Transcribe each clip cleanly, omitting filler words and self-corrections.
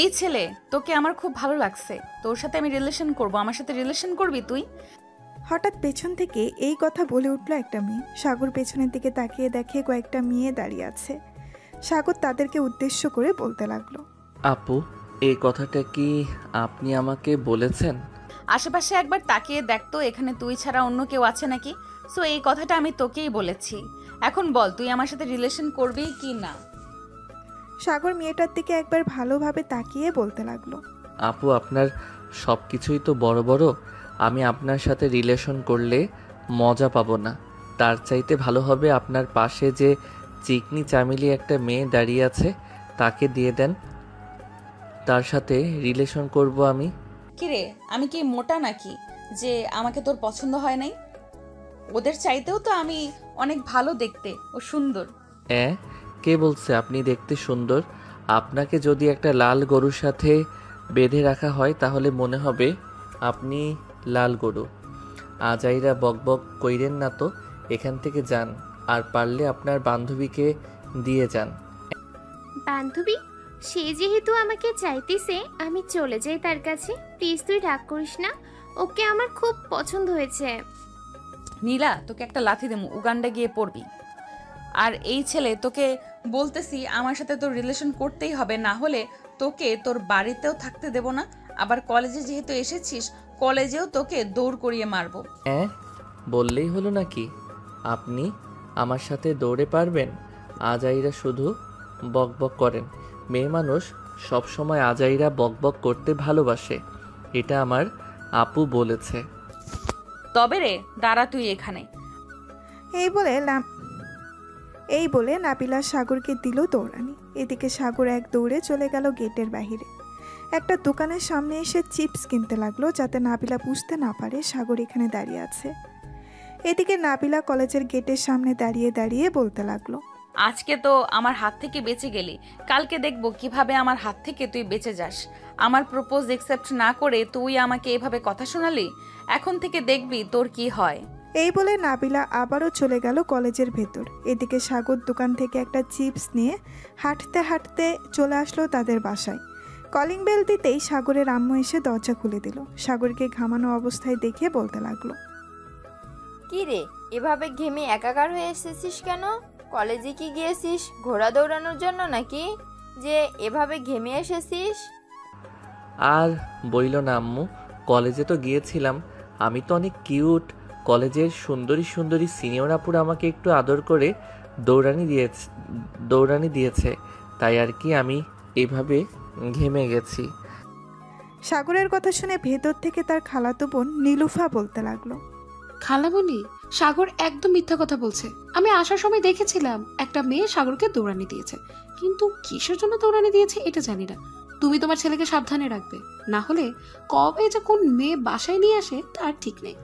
এই ছেলে, তোকে আমার খুব ভালো লাগছে। তোর সাথে আমি রিলেশন করব। আমার সাথে রিলেশন করবি তুই? হঠাৎ পেছন থেকে এই কথা বলে উঠল একটা মেয়ে। সাগর পেছনের দিকে তাকিয়ে দেখে কয়েকটা মেয়ে দাঁড়িয়ে আছে। সাগর তাদেরকে উদ্দেশ্য করে বলতে লাগলো, আপু, এই কথাটা কি আপনি আমাকে বলেছেন? আশেপাশে একবার তাকিয়ে দেখ তো, এখানে তুই ছাড়া অন্য কেউ আছে নাকি? সো এই কথাটা আমি তোকেই বলেছি। এখন বল, তুই আমার সাথে রিলেশন করবি কি না? সাগর মেয়েটার দিকে একবার ভালোভাবে তাকিয়ে বলতে লাগলো, আপু, আপনার সব কিছুই তো বড় বড়। আমি আপনার সাথে রিলেশন করলে মজা পাবো না। তার চাইতে ভালো হবে আপনার পাশে যে চিকনি চামেলি একটা মেয়ে দাঁড়িয়ে আছে তাকে দিয়ে দেন, তার সাথে রিলেশন করব আমি। কিরে, আমি কি মোটা নাকি যে আমাকে তোর পছন্দ হয় নাই? ওদের চাইতেও তো আমি অনেক ভালো দেখতে ও সুন্দর। কে বলছে আপনি দেখতে সুন্দর? আপনাকে যদি একটা লাল গরুর সাথে বেঁধে রাখা হয় তাহলে মনে হবে আপনি লাল গরু। আজাইরা বকবক কইরেন না তো, এখান থেকে যান। আর পারলে আপনার বান্ধবীকে দিয়ে যান। বান্ধবী? সে যেহেতু আমাকে চাইতেছে, আমি চলে যাই তার কাছে। প্লিজ তুই রাগ করিস না, ওকে আমার খুব পছন্দ হয়েছে। নীলা, তোকে একটা লাথি দেবো, উগান্ডা গিয়ে পড়বি। আর এই ছেলে, তোকে বলতেছি আমার সাথে তোর রিলেশন করতেই হবে, না হলে তোকে তোর বাড়িতেও থাকতে দেব না। আবার কলেজে যেহেতু এসেছিস, কলেজেও তোকে দৌড় করিয়ে মারবো। বললেই হলো নাকি আপনি আমার সাথে দৌড়ে পারবেন? আজাইরা শুধু বকবক করেন। মেয়ে মানুষ সব সময় আজাইরা বকবক করতে ভালোবাসে, এটা আমার আপু বলেছে। তবে রে, দাঁড়া তুই এখানে। এই বলে নাবিলা সাগরকে দিল দৌড়ানি। এদিকে সাগর এক দৌড়ে চলে গেল গেটের বাহিরে। একটা দোকানের সামনে এসে চিপস কিনতে লাগলো, যাতে নাবিলা বুঝতে না পারে সাগর এখানে দাঁড়িয়ে আছে। এদিকে নাবিলা কলেজের গেটের সামনে দাঁড়িয়ে দাঁড়িয়ে বলতে লাগলো, আজকে তো আমার হাত থেকে বেঁচে গেলি, কালকে দেখবো কিভাবে আমার হাত থেকে তুই বেঁচে যাস। আমার প্রপোজ একসেপ্ট না করে তুই আমাকে এভাবে কথা শোনালি, এখন থেকে দেখবি তোর কি হয়। এই বলে নাবিলা আবারও চলে গেল কলেজের ভেতর। এদিকে সাগর দোকান থেকে একটা চিপস নিয়ে হাঁটতে হাঁটতে চলে আসলো তাদের বাসায়। কলিং বেল দিতেই সাগরের আম্মু এসে দরজা খুলে দিল। সাগরকে ঘামানো অবস্থায় দেখে বলতে লাগলো, কি রে, এভাবে ঘেমে একাকার হয়ে এসেছিস কেন? কলেজে কি গিয়েছিস ঘোড়া দৌড়ানোর জন্য নাকি, যে এভাবে ঘেমে এসেছিস? আর বইল না আম্মু, কলেজে তো গিয়েছিলাম। আমি তো অনেক কিউট। কলেজের সুন্দরী সুন্দরী সিনিয়র আপুরা আমাকে একটু আদর করে দৌড়ানি দিয়েছে, তাই আর কি আমি এভাবে ঘেমে গেছি। সাগরের কথা শুনে ভেতর থেকে তার খালাতো বোন নীলুফা বলতে লাগলো, খালামণি, সাগর একদম মিথ্যা কথা বলছে। আমি আসার সময় দেখেছিলাম একটা মেয়ে সাগরকে দৌড়ানি দিয়েছে, কিন্তু কিসের জন্য দৌড়ানি দিয়েছে এটা জানি না। তুমি তোমার ছেলেকে সাবধানে রাখবে, না হলে কবে যে কোন মেয়ে বাসায় নিয়ে আসে তার ঠিক নেই।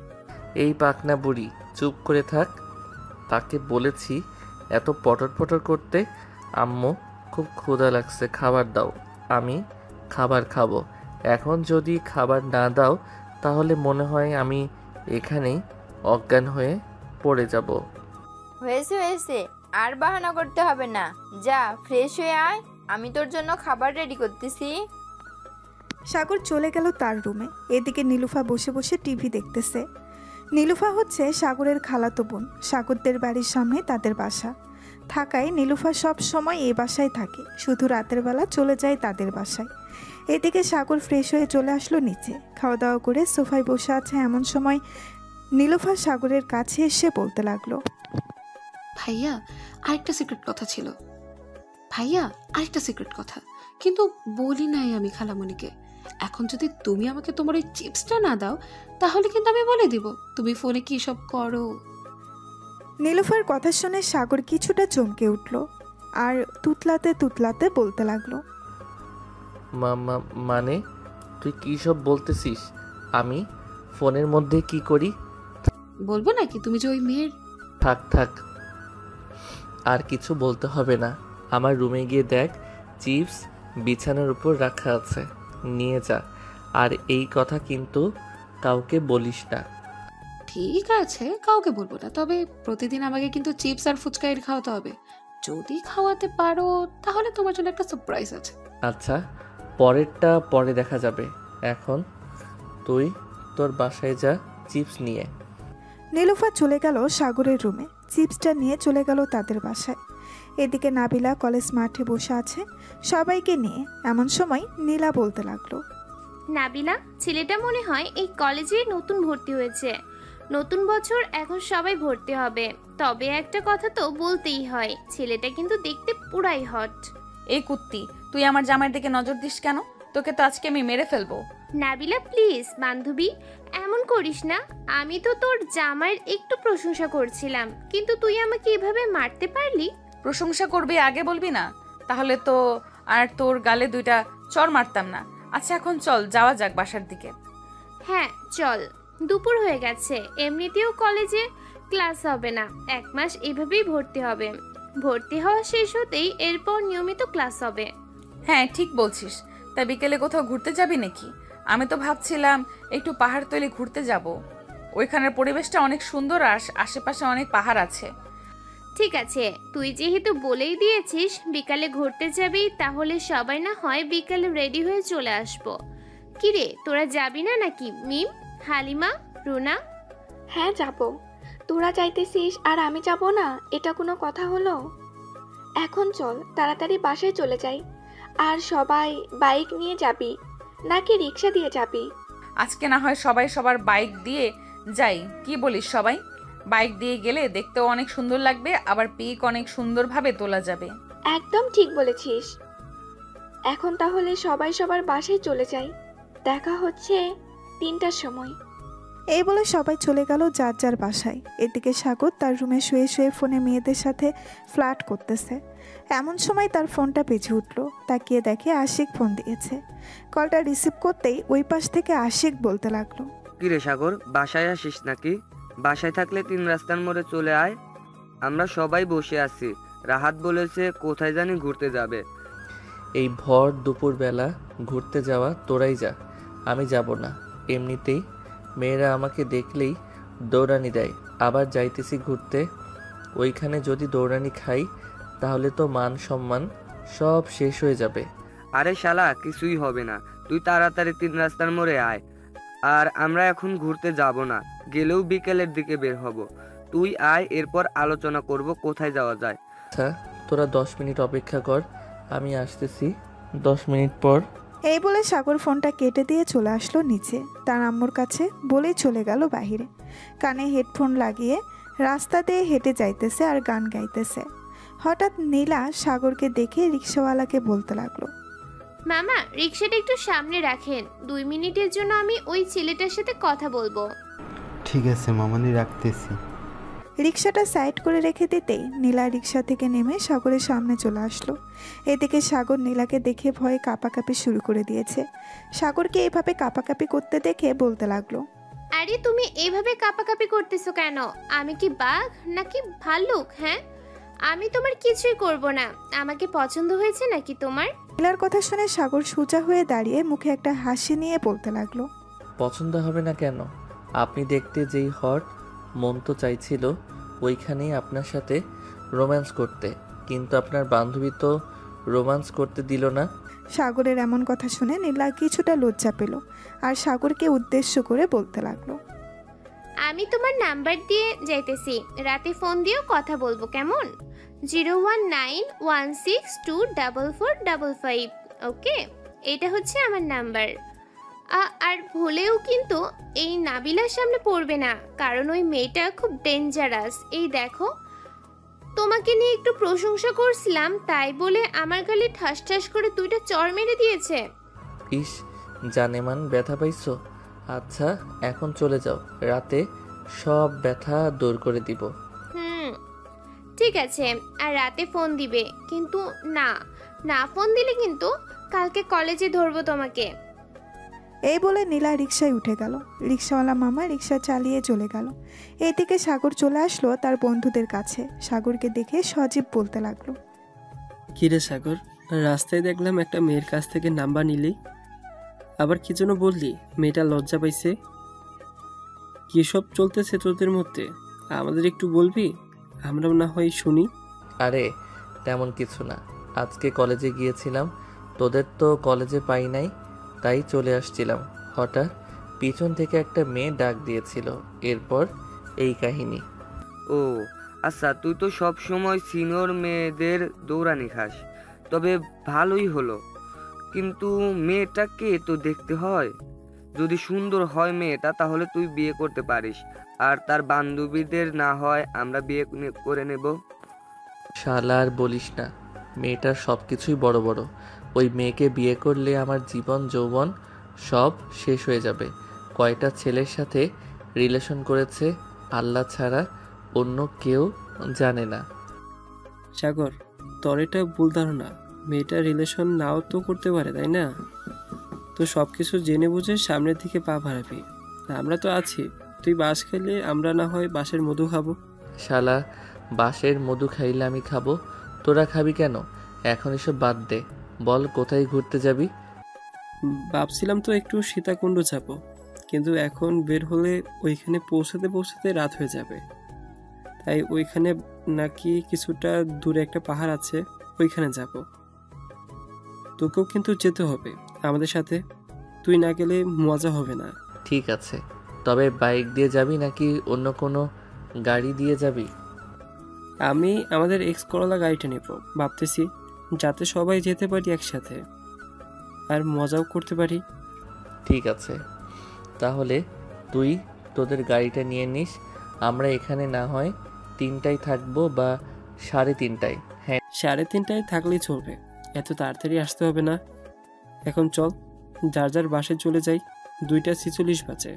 এই পাকনা বুড়ি, চুপ করে থাক। তাকে বলেছি এত পটর পটর করতে। আম্মু, খুব ক্ষুধা লাগছে, খাবার দাও। আমি খাবার খাবো। এখন যদি খাবার না দাও তাহলে মনে হয় আমি এখানেই অজ্ঞান হয়ে পড়ে যাব। হয়েছে হয়েছে, আর বাহানা করতে হবে না, যা ফ্রেশ হয়ে আয়, আমি তোর জন্য খাবার রেডি করতেছি। সাগর চলে গেল তার রুমে। এদিকে নীলুফা বসে বসে টিভি দেখতেছে। নীলুফা হচ্ছে সাগরের খালাতো বোন। সাগরদের বাড়ির সামনে তাদের বাসা থাকায় নীলুফা সব সময় এই বাসায় থাকে, শুধু রাতের বেলা চলে যায় তাদের বাসায়। এদিকে সাগর ফ্রেশ হয়ে চলে আসলো নিচে। খাওয়া দাওয়া করে সোফায় বসে আছে, এমন সময় নীলুফা সাগরের কাছে এসে বলতে লাগলো, ভাইয়া, আরেকটা সিক্রেট কথা ছিল। ভাইয়া, আরেকটা সিক্রেট কথা, কিন্তু বলি নাই আমি খালামণিকে। এখন যদি তুমি আমাকে তোমার ওই চিপসটা না দাও তাহলে কিন্তু আমি বলে দিব তুমি ফোনে কি সব করো। নীলুফার কথা শুনে সাগর কিছুটা চমকে উঠল আর তুতলাতে তুতলাতে বলতে লাগলো, মানে তুই কী সব বলতেছিস? আমি ফোনের মধ্যে কি করি? বলবো নাকি তুমি যে ওই মেয়ের? থাক থাক, আর কিছু বলতে হবে না। আমার রুমে গিয়ে দেখ, চিপস বিছানার উপর রাখা আছে, নিয়ে যা। আর এই কথা কিন্তু কাউকে বলিস না। ঠিক আছে, কাউকে বলবো না, তবে প্রতিদিন আমাকে কিন্তু চিপস আর ফুচকা খাওয়াতে হবে। যদি খাওয়াতে পারো তাহলে তোমার জন্য একটা সারপ্রাইজ আছে। আচ্ছা, পরেরটা পরে দেখা যাবে। এখন তুই তোর বাসায় যা চিপস নিয়ে। নীলুফা চলে গেল সাগরের রুমে, চিপসটা নিয়ে চলে গেল তাদের বাসায়। এদিকে নাবিলা কলেজ মাঠে বসে আছে সবাইকে নিয়ে। এমন সময় নীলা বলতে লাগলো, নাবিলা, ছেলেটা মনে হয় এই কলেজে নতুন ভর্তি হয়েছে। নতুন বছর, এখন সবাই ভর্তি হবে। তবে একটা কথা তো বলতেই হয়, ছেলেটা কিন্তু দেখতে পুরাই হট। এই কুত্তি, তুই আমার জামাইয়ের দিকে নজর দিস কেন? তোকে তো আজকে আমি মেরে ফেলবো। নাবিলা প্লিজ বান্ধবী, এমন করিস না। আমি তো তোর জামাইয়ের একটু প্রশংসা করছিলাম, কিন্তু তুই আমাকে এভাবে মারতে পারলি? প্রশংসা করবি আগে বলবি না? তাহলে তো আর তোর গালে 2টা চড় মারতাম না। আচ্ছা এখন চল যাওয়া যাক বাসার দিকে। হ্যাঁ চল, দুপুর হয়ে গেছে। এমনিতেও কলেজে ক্লাস হবে না, 1 মাস এভাবেই ভর্তি হবে। ভর্তি হওয়া শেষ হতেই এরপর নিয়মিত ক্লাস হবে। হ্যাঁ ঠিক বলছিস। তা বিকেলে কোথাও ঘুরতে যাবি নাকি? আমি তো ভাবছিলাম একটু পাহাড়তলি ঘুরতে যাব। ওইখানের পরিবেশটা অনেক সুন্দর আর আশেপাশে অনেক পাহাড় আছে। ঠিক আছে, তুই যেহেতু বলেই দিয়েছিস বিকালে ঘুরতে যাবি, তাহলে সবাই না হয় বিকালে রেডি হয়ে চলে আসবো। কিরে, তোরা যাবি না নাকি? মিম, হালিমা, রুনা? হ্যাঁ যাব। তোরা চাইতেছিস আর আমি যাব না, এটা কোনো কথা হলো? এখন চল তাড়াতাড়ি বাসায় চলে যাই। আর সবাই বাইক নিয়ে যাবি নাকি রিক্সা দিয়ে যাবি? আজকে না হয় সবাই সবার বাইক দিয়ে যাই, কি বলিস? সবাই বাইক দিয়ে গেলে দেখতেও অনেক সুন্দর লাগবে, আবার পিক অনেক সুন্দরভাবে তোলা যাবে। একদম ঠিক বলেছিস। এখন তাহলে সবাই সবার বাসায় চলে যাই, দেখা হচ্ছে 3টার সময়। এই বলে সবাই চলে গেল যার যার বাসায়। এদিকে সাগর তার রুমে শুয়ে শুয়ে ফোনে মেয়েদের সাথে ফ্লার্ট করতেছে। এমন সময় তার ফোনটা বেজে উঠল। তাকিয়ে দেখে আশিক ফোন দিয়েছে। কলটা রিসিভ করতেই ওই পাশ থেকে আশিক বলতে লাগলো, কিরে সাগর, বাসায় আসিস নাকি? বাসায় থাকলে 3 রাস্তার মোড়ে চলে আয়, আমরা সবাই বসে আছি। রাহাত বলেছে কোথায় জানি ঘুরতে যাবে। এই ভর দুপুরবেলা ঘুরতে যাওয়া তোরাই যা, আমি যাব না। এমনিতেই মেয়েরা আমাকে দেখলেই দৌড়ানি দেয়। আবার যাইতেছি ঘুরতে, ওইখানে যদি দৌড়ানি খাই তাহলে তো মান সম্মান সব শেষ হয়ে যাবে। আরে শালা, কিছুই হবে না, তুই তাড়াতাড়ি 3 রাস্তার মোড়ে আয়। আর আমরা এখন ঘুরতে যাব না, গেলেও বিকেলের দিকে বের হব। তুই আয়, এরপর আলোচনা করব কোথায় যাওয়া যায়। আচ্ছা তোরা 10 মিনিট অপেক্ষা কর, আমি আসতেছি 10 মিনিট পর। এই বলে সাগর ফোনটা কেটে দিয়ে চলে আসলো নিচে তার আম্মুর কাছে, বলেই চলে গেল বাহিরে। কানে হেডফোন লাগিয়ে রাস্তা দিয়ে হেঁটে যাইতেছে আর গান গাইতেছে। হঠাৎ নীলা সাগরকে দেখে রিক্সাওয়ালাকে বলতে লাগলো, মামা, রিক্সাটা একটু সামনে রাখেন, 2 মিনিটের জন্য আমি ওই ছেলেটার সাথে কথা বলবো। ঠিক আছে মামানি, রাখতেছি। রিক্সাটা সাইড করে রেখে দিতেই নীলা রিক্সা থেকে নেমে সাগরের সামনে চলে আসলো। এদিকে সাগর নীলাকে দেখে ভয়ে কাঁপাকাঁপি শুরু করে দিয়েছে। সাগরকে এভাবে কাঁপাকাঁপি করতে দেখে বলতে লাগলো, আরে তুমি এইভাবে কাঁপাকাঁপি করতেছো কেন? আমি কি বাঘ নাকি ভাল্লুক? হ্যাঁ, আমি তোমার কিছুই করব না। আমাকে পছন্দ হয়েছে নাকি তোমার? নীলার কথা শুনে সাগর সোজা হয়ে দাঁড়িয়ে মুখে একটা হাসি নিয়ে বলতে লাগলো, পছন্দ হবে না কেন? আপনি দেখতে যেই হট, মন তো চাইছিল ওইখানেই আপনার সাথে রোম্যান্স করতে, কিন্তু আপনার বান্ধবী তো রোম্যান্স করতে দিল না। সাগরের এমন কথা শুনে নীলা কিছুটা লজ্জা পেল আর সাগরকে উদ্দেশ্য করে বলতে লাগলো, আমি তোমার নাম্বার দিয়ে যাইতেছি, রাতে ফোন দিয়েও কথা বলবো, কেমন? 01916244555। ওকে, এটা হচ্ছে আমার নাম্বার। আর ভুলেও কিন্তু এই নাবিলার সামনে পড়বে না, কারণ ওই মেয়েটা খুব ডেঞ্জারাস। এই দেখো, তোমাকে নিয়ে একটু প্রশংসা করছিলাম, তাই বলে আমার গালে ঠাস ঠাস করে 2টা চড় মেরে দিয়েছে। ইস, জানেমান ব্যথা পাইছো? আচ্ছা এখন চলে যাও, রাতে সব ব্যথা দূর করে দিব। ঠিক আছে, আর রাতে ফোন দিবে, কিন্তু না ফোন দিলে কিন্তু কালকে কলেজে ধরবো তোমাকে। এই বলে নীলা রিক্সায় উঠে গেল। রিক্সাওয়ালা মামা রিক্সা চালিয়ে চলে গেল। এদিকে সাগর চলে আসলো তার বন্ধুদের কাছে। সাগরকে দেখে সজীব বলতে লাগলো, কিরে সাগর, রাস্তায় দেখলাম একটা মেয়ের কাছ থেকে নাম্বার নিলি, আবার কি জন্য বললি? মেয়েটা লজ্জা পাইছে? কি সব চলতেছে তোদের মধ্যে? আমাদের একটু বলবি, আমরাও না হয় শুনি। আরে তেমন কিছু না, আজকে কলেজে গিয়েছিলাম, তোদের তো কলেজে পাই নাই, তাই চলে আসছিলাম। হঠাৎ পিছন থেকে একটা মেয়ে ডাক দিয়েছিল, এরপর এই কাহিনী। ও আচ্ছা, তুই তো সব সময় সিনিয়র মেয়েদের দৌড়ানি খাস, তবে ভালোই হলো। কিন্তু মেয়েটাকে তো দেখতে হয়, যদি সুন্দর হয় মেয়েটা তাহলে তুই বিয়ে করতে পারিস, আর তার বান্ধবীদের না হয় আমরা বিয়ে করে নেব। শালা আর বলিস না, মেয়েটার সব কিছুই বড় বড়। ওই মেয়েকে বিয়ে করলে আমার জীবন যৌবন সব শেষ হয়ে যাবে। কয়টা ছেলের সাথে রিলেশন করেছে আল্লাহ ছাড়া অন্য কেউ জানে না। সাগর, তোর এটা ভুল ধারণা। মেয়েটা রিলেশন নাও তো করতে পারে, তাই না? তো সব কিছু জেনে বুঝে সামনের দিকে পা বাড়াবি। আমরা তো আছি, তুই বাঁশ খেলে আমরা না হয় বাঁশের মধু খাবো। শালা, বাঁশের মধু খাইলে আমি খাবো, তোরা খাবি কেন? এখন এসব বাদ দে, বল কোথায় ঘুরতে যাবি? ভাবছিলাম তো একটু সীতাকুণ্ড যাবো, কিন্তু এখন বের হলে ওইখানে পৌঁছাতে পৌঁছাতে রাত হয়ে যাবে। তাই ওইখানে নাকি কিছুটা দূরে একটা পাহাড় আছে, ওইখানে যাব। তোকেও কিন্তু যেতে হবে আমাদের সাথে, তুই না গেলে মজা হবে না। ঠিক আছে, তবে বাইক দিয়ে যাবি নাকি অন্য কোনো গাড়ি দিয়ে যাবি? আমি আমাদের এক্স করলা গাড়িটা নেব ভাবতেছি, যাতে সবাই যেতে পারি একসাথে আর মজাও করতে পারি। ঠিক আছে, তাহলে তুই তোদের গাড়িটা নিয়ে নিস, আমরা এখানে না হয় 3টায় থাকবো বা 3:30টায়। হ্যাঁ, 3:30টায় থাকলেই চলবে, এত তাড়াতাড়ি আসতে হবে না। এখন চল যার যার বাসায় চলে যাই, 2:46 বাজে।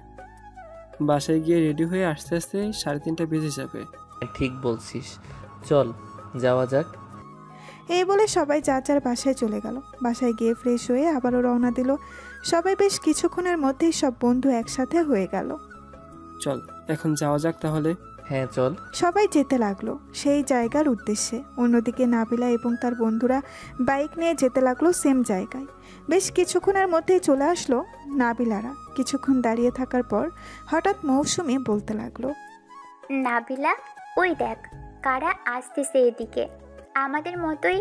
বাসায় গিয়ে রেডি হয়ে আস্তে আস্তে 3:30 বেজে যাবে। ঠিক বলছিস, চল যাওয়া যাক। এই বলে সবাই যার যার বাসায় চলে গেল। বাসায় গিয়ে ফ্রেশ হয়ে আবারও রওনা দিল সবাই। বেশ কিছুক্ষণের মধ্যেই সব বন্ধু একসাথে হয়ে গেল। চল এখন যাওয়া যাক তাহলে। হ্যাঁ চল। সবাই যেতে লাগলো সেই জায়গার উদ্দেশ্যে। অন্যদিকে নাবিলা এবং তার বন্ধুরা বাইক নিয়ে যেতে লাগলো সেম জায়গায়। বেশ কিছুক্ষণের মধ্যেই চলে আসলো নাবিলারা। কিছুক্ষণ দাঁড়িয়ে থাকার পর হঠাৎ মৌসুমি বলতে লাগলো, নাবিলা, ওই দেখ কারা আসতেছে এদিকে। আমাদের মতোই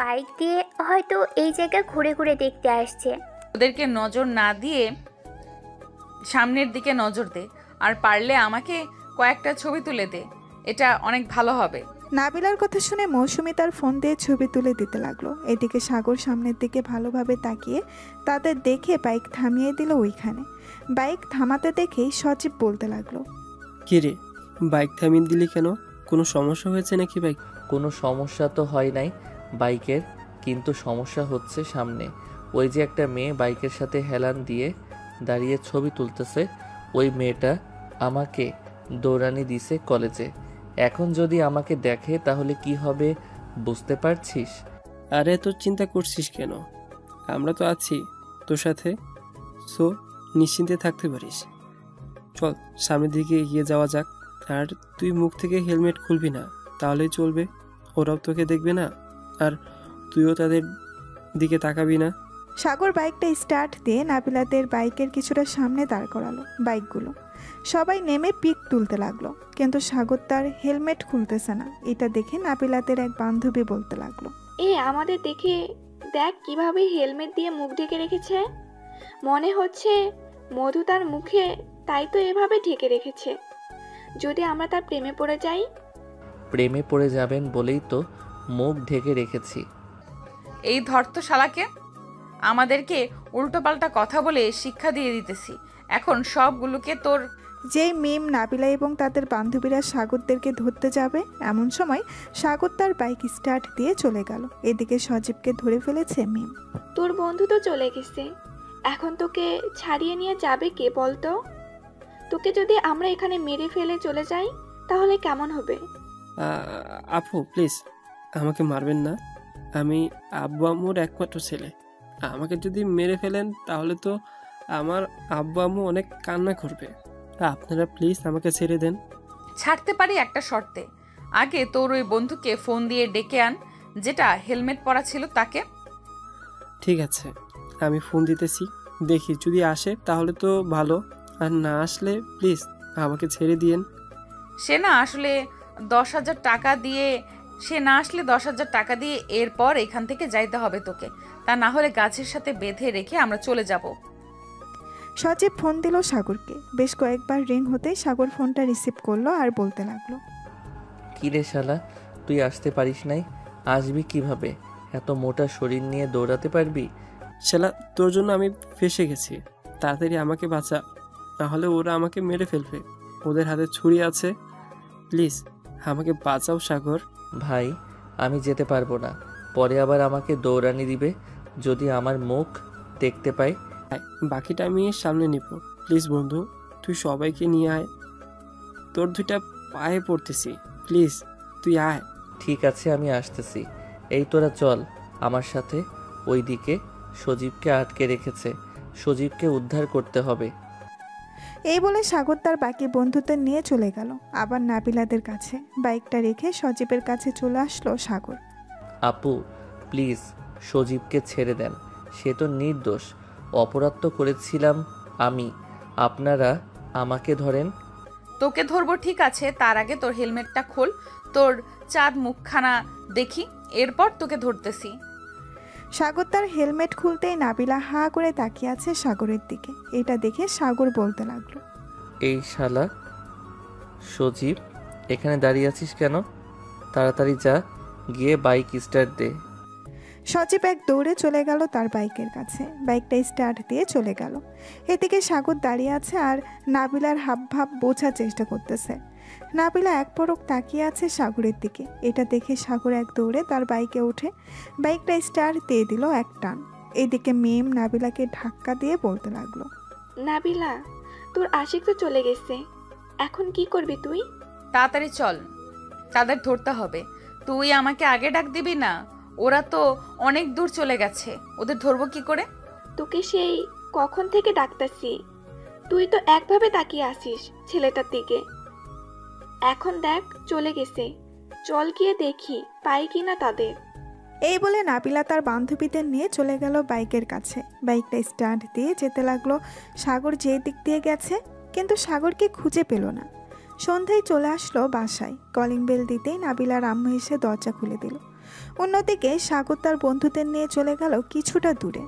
বাইক দিয়ে হয়তো এই জায়গা ঘুরে ঘুরে দেখতে আসছে। ওদেরকে নজর না দিয়ে সামনের দিকে নজর দে, আর পারলে আমাকে কয়েকটা ছবি তুলে দে, এটা অনেক ভালো হবে। নাবিলার কথা শুনে মৌসুমি তার ফোন দিয়ে ছবি তুলে দিতে লাগলো। এদিকে সাগর সামনের দিকে ভালোভাবে তাকিয়ে তাদের দেখে বাইক থামিয়ে দিল ওইখানে। বাইক থামাতে দেখেই সজীব বলতে লাগলো, কি রে, বাইক থামিয়ে দিলি কেন? কোনো সমস্যা হয়েছে নাকি বাইক? কোনো সমস্যা তো হয় নাই বাইকের, কিন্তু সমস্যা হচ্ছে সামনে। ওই যে একটা মেয়ে বাইকের সাথে হেলান দিয়ে দাঁড়িয়ে ছবি তুলতেছে, ওই মেয়েটা আমাকে দৌড়ানি দিছে কলেজে। এখন যদি আমাকে দেখে তাহলে কি হবে বুঝতে পারছিস? আরে তোর চিন্তা করছিস কেন? আমরা তো আছি তোর সাথে, সো নিশ্চিন্তে থাকতে পারিস। চল সামনের দিকে এগিয়ে যাওয়া যাক। আর তুই মুখ থেকে হেলমেট খুলবি না, তাহলেই চলবে। ওরাও তোকে দেখবে না, আর তুইও তাদের দিকে তাকাবি না। সাগর বাইকটা স্টার্ট দিয়ে নাবিলাদের বাইকের কিছুটা সামনে দাঁড় করালো বাইকগুলো। সবাই নেমে পিক তুলতে লাগলো, কিন্তু সাগর তার হেলমেট খুলতেছে না। এটা দেখে নাবিলাদের এক বান্ধবী বলতে লাগলো, আমাদের দেখে দেখ কিভাবে হেলমেট দিয়ে মুখ ঢেকে রেখেছে। মনে হচ্ছে মধু তার মুখে, তাই তো এভাবে ঢেকে রেখেছে। যদি আমরা তার প্রেমে পড়ে যাই? প্রেমে পড়ে যাবেন বলেই তো মুখ ঢেকে রেখেছি। এই ধর তো শালাকে, আমাদেরকে উল্টোপাল্টা কথা বলে শিক্ষা দিয়ে দিতেছি। এখন সবগুলোকে তোর। যেই মিম নাবিলা এবং তাদের বান্ধবীরা সাগরদেরকে ধরতে যাবে, এমন সময় সাগর তার বাইক স্টার্ট দিয়ে চলে গেল। এদিকে সজীবকে ধরে ফেলেছে মিম। তোর বন্ধু তো চলে গেছে, এখন তোকে ছাড়িয়ে নিয়ে যাবে কে বলতো? তোকে যদি আমরা এখানে মেরে ফেলে চলে যাই তাহলে কেমন হবে? আপু প্লিজ আমাকে মারবেন না, আমি আব্বু আম্মুর একমাত্র ছেলে। আমাকে যদি মেরে ফেলেন তাহলে তো আমার আব্বু আম্মু অনেক কান্না করবে। আপনারা প্লিজ আমাকে ছেড়ে দেন। ছাড়তে পারি একটা শর্তে। আগে তোর ওই বন্ধুকে ফোন দিয়ে ডেকে আন, যেটা হেলমেট পরা ছিল তাকে। ঠিক আছে, আমি ফোন দিতেছি, দেখি যদি আসে তাহলে তো ভালো, আর না আসলে প্লিজ আমাকে ছেড়ে দিয়েন। সে না আসলে 10,000 টাকা দিয়ে সে না আসলে 10,000 টাকা দিয়ে এরপর এখান থেকে যাইতে হবে তোকে, তা না হলে গাছের সাথে বেঁধে রেখে আমরা চলে যাব। সজীব ফোন দিল সাগরকে। বেশ কয়েকবার রিং হতেই সাগর ফোনটা রিসিভ করলো আর বলতে লাগলো, কি রে শালা, তুই আসতে পারিস নাই? আসবি কিভাবে? এত মোটা শরীর নিয়ে দৌড়াতে পারবি? শালা, তোর জন্য আমি ফেঁসে গেছি, তাড়াতাড়ি আমাকে বাঁচা, তাহলে ওরা আমাকে মেরে ফেলবে, ওদের হাতে ছুরি আছে, প্লিজ আমাকে বাঁচাও সাগর। ভাই, আমি যেতে পারবো না, পরে আবার আমাকে দৌড়ানি দিবে যদি আমার মুখ দেখতে পাই। বাকিটা আমি সামনে নিব, প্লিজ বন্ধু, তুই সবাইকে নিয়ে আয়, তোর 2টা পায়ে পড়তেছি, প্লিজ তুই আয়। ঠিক আছে, আমি আসতেছি। এই তোরা চল আমার সাথে। ওইদিকে সজীবকে আটকে রেখেছে, সজীবকে উদ্ধার করতে হবে। এই বলে সাগর তার বাকি বন্ধুদের নিয়ে চলে গেল আবার নাবিলাদের কাছে। বাইকটা রেখে সজীবের কাছে চলে আসলো সাগর। আপু প্লিজ সজীবকে ছেড়ে দেন, সে তো নির্দোষ, অপরাধ তো করেছিলাম আমি, আপনারা আমাকে ধরেন। তোকে ধরবো ঠিক আছে, তার আগে তোর হেলমেটটা খোল, তোর চাঁদ মুখখানা দেখি, এরপর তোকে ধরতেছি। সাগর তার হেলমেট খুলতেই নাবিলা হা করে তাকিয়ে আছে সাগরের দিকে। এটা দেখে সাগর বলতে লাগলো, এই শালা সজীব, এখানে দাঁড়িয়ে আছিস কেন? তাড়াতাড়ি যা, গিয়ে বাইক স্টার্ট দে। সজীব এক দৌড়ে চলে গেল তার বাইকের কাছে। বাইকটা স্টার্ট দিয়ে চলে গেল। এদিকে সাগর দাঁড়িয়ে আছে আর নাবিলার হাবভাব বোঝার চেষ্টা করতেছে। নাবিলা এক পলক তাকিয়ে আছে সাগরের দিকে। এটা দেখে সাগর এক দৌড়ে তার বাইকে উঠে বাইকটা স্টার্ট দিয়ে দিল এক টান। এদিকে মেম নাবিলাকে ধাক্কা দিয়ে বলতে লাগলো, নাবিলা, তোর আশিক তো চলে গেছে, এখন কি করবি তুই? তাড়াতাড়ি চল, তাদের ধরতে হবে। তুই আমাকে আগে ডাক দিবি না? ওরা তো অনেক দূর চলে গেছে, ওদের ধরবো কি করে? তোকে সেই কখন থেকে ডাকতাছি, তুই তো একভাবে তাকিয়ে আসিস ছেলেটার দিকে। এখন দেখ চলে গেছে, চল গিয়ে দেখি পাই কিনা তাদের। এই বলে নাবিলা তার বান্ধবীদের নিয়ে চলে গেল বাইকের কাছে। বাইকটা স্টার্ট দিয়ে যেতে লাগলো সাগর যে দিক দিয়ে গেছে, কিন্তু সাগরকে খুঁজে পেল না। সন্ধ্যায় চলে আসলো বাসায়। কলিং বেল দিতেই নাবিলার আম্মু এসে দরজা খুলে দিল। অন্যদিকে সাগর তার বন্ধুদের নিয়ে চলে গেল কিছুটা দূরে।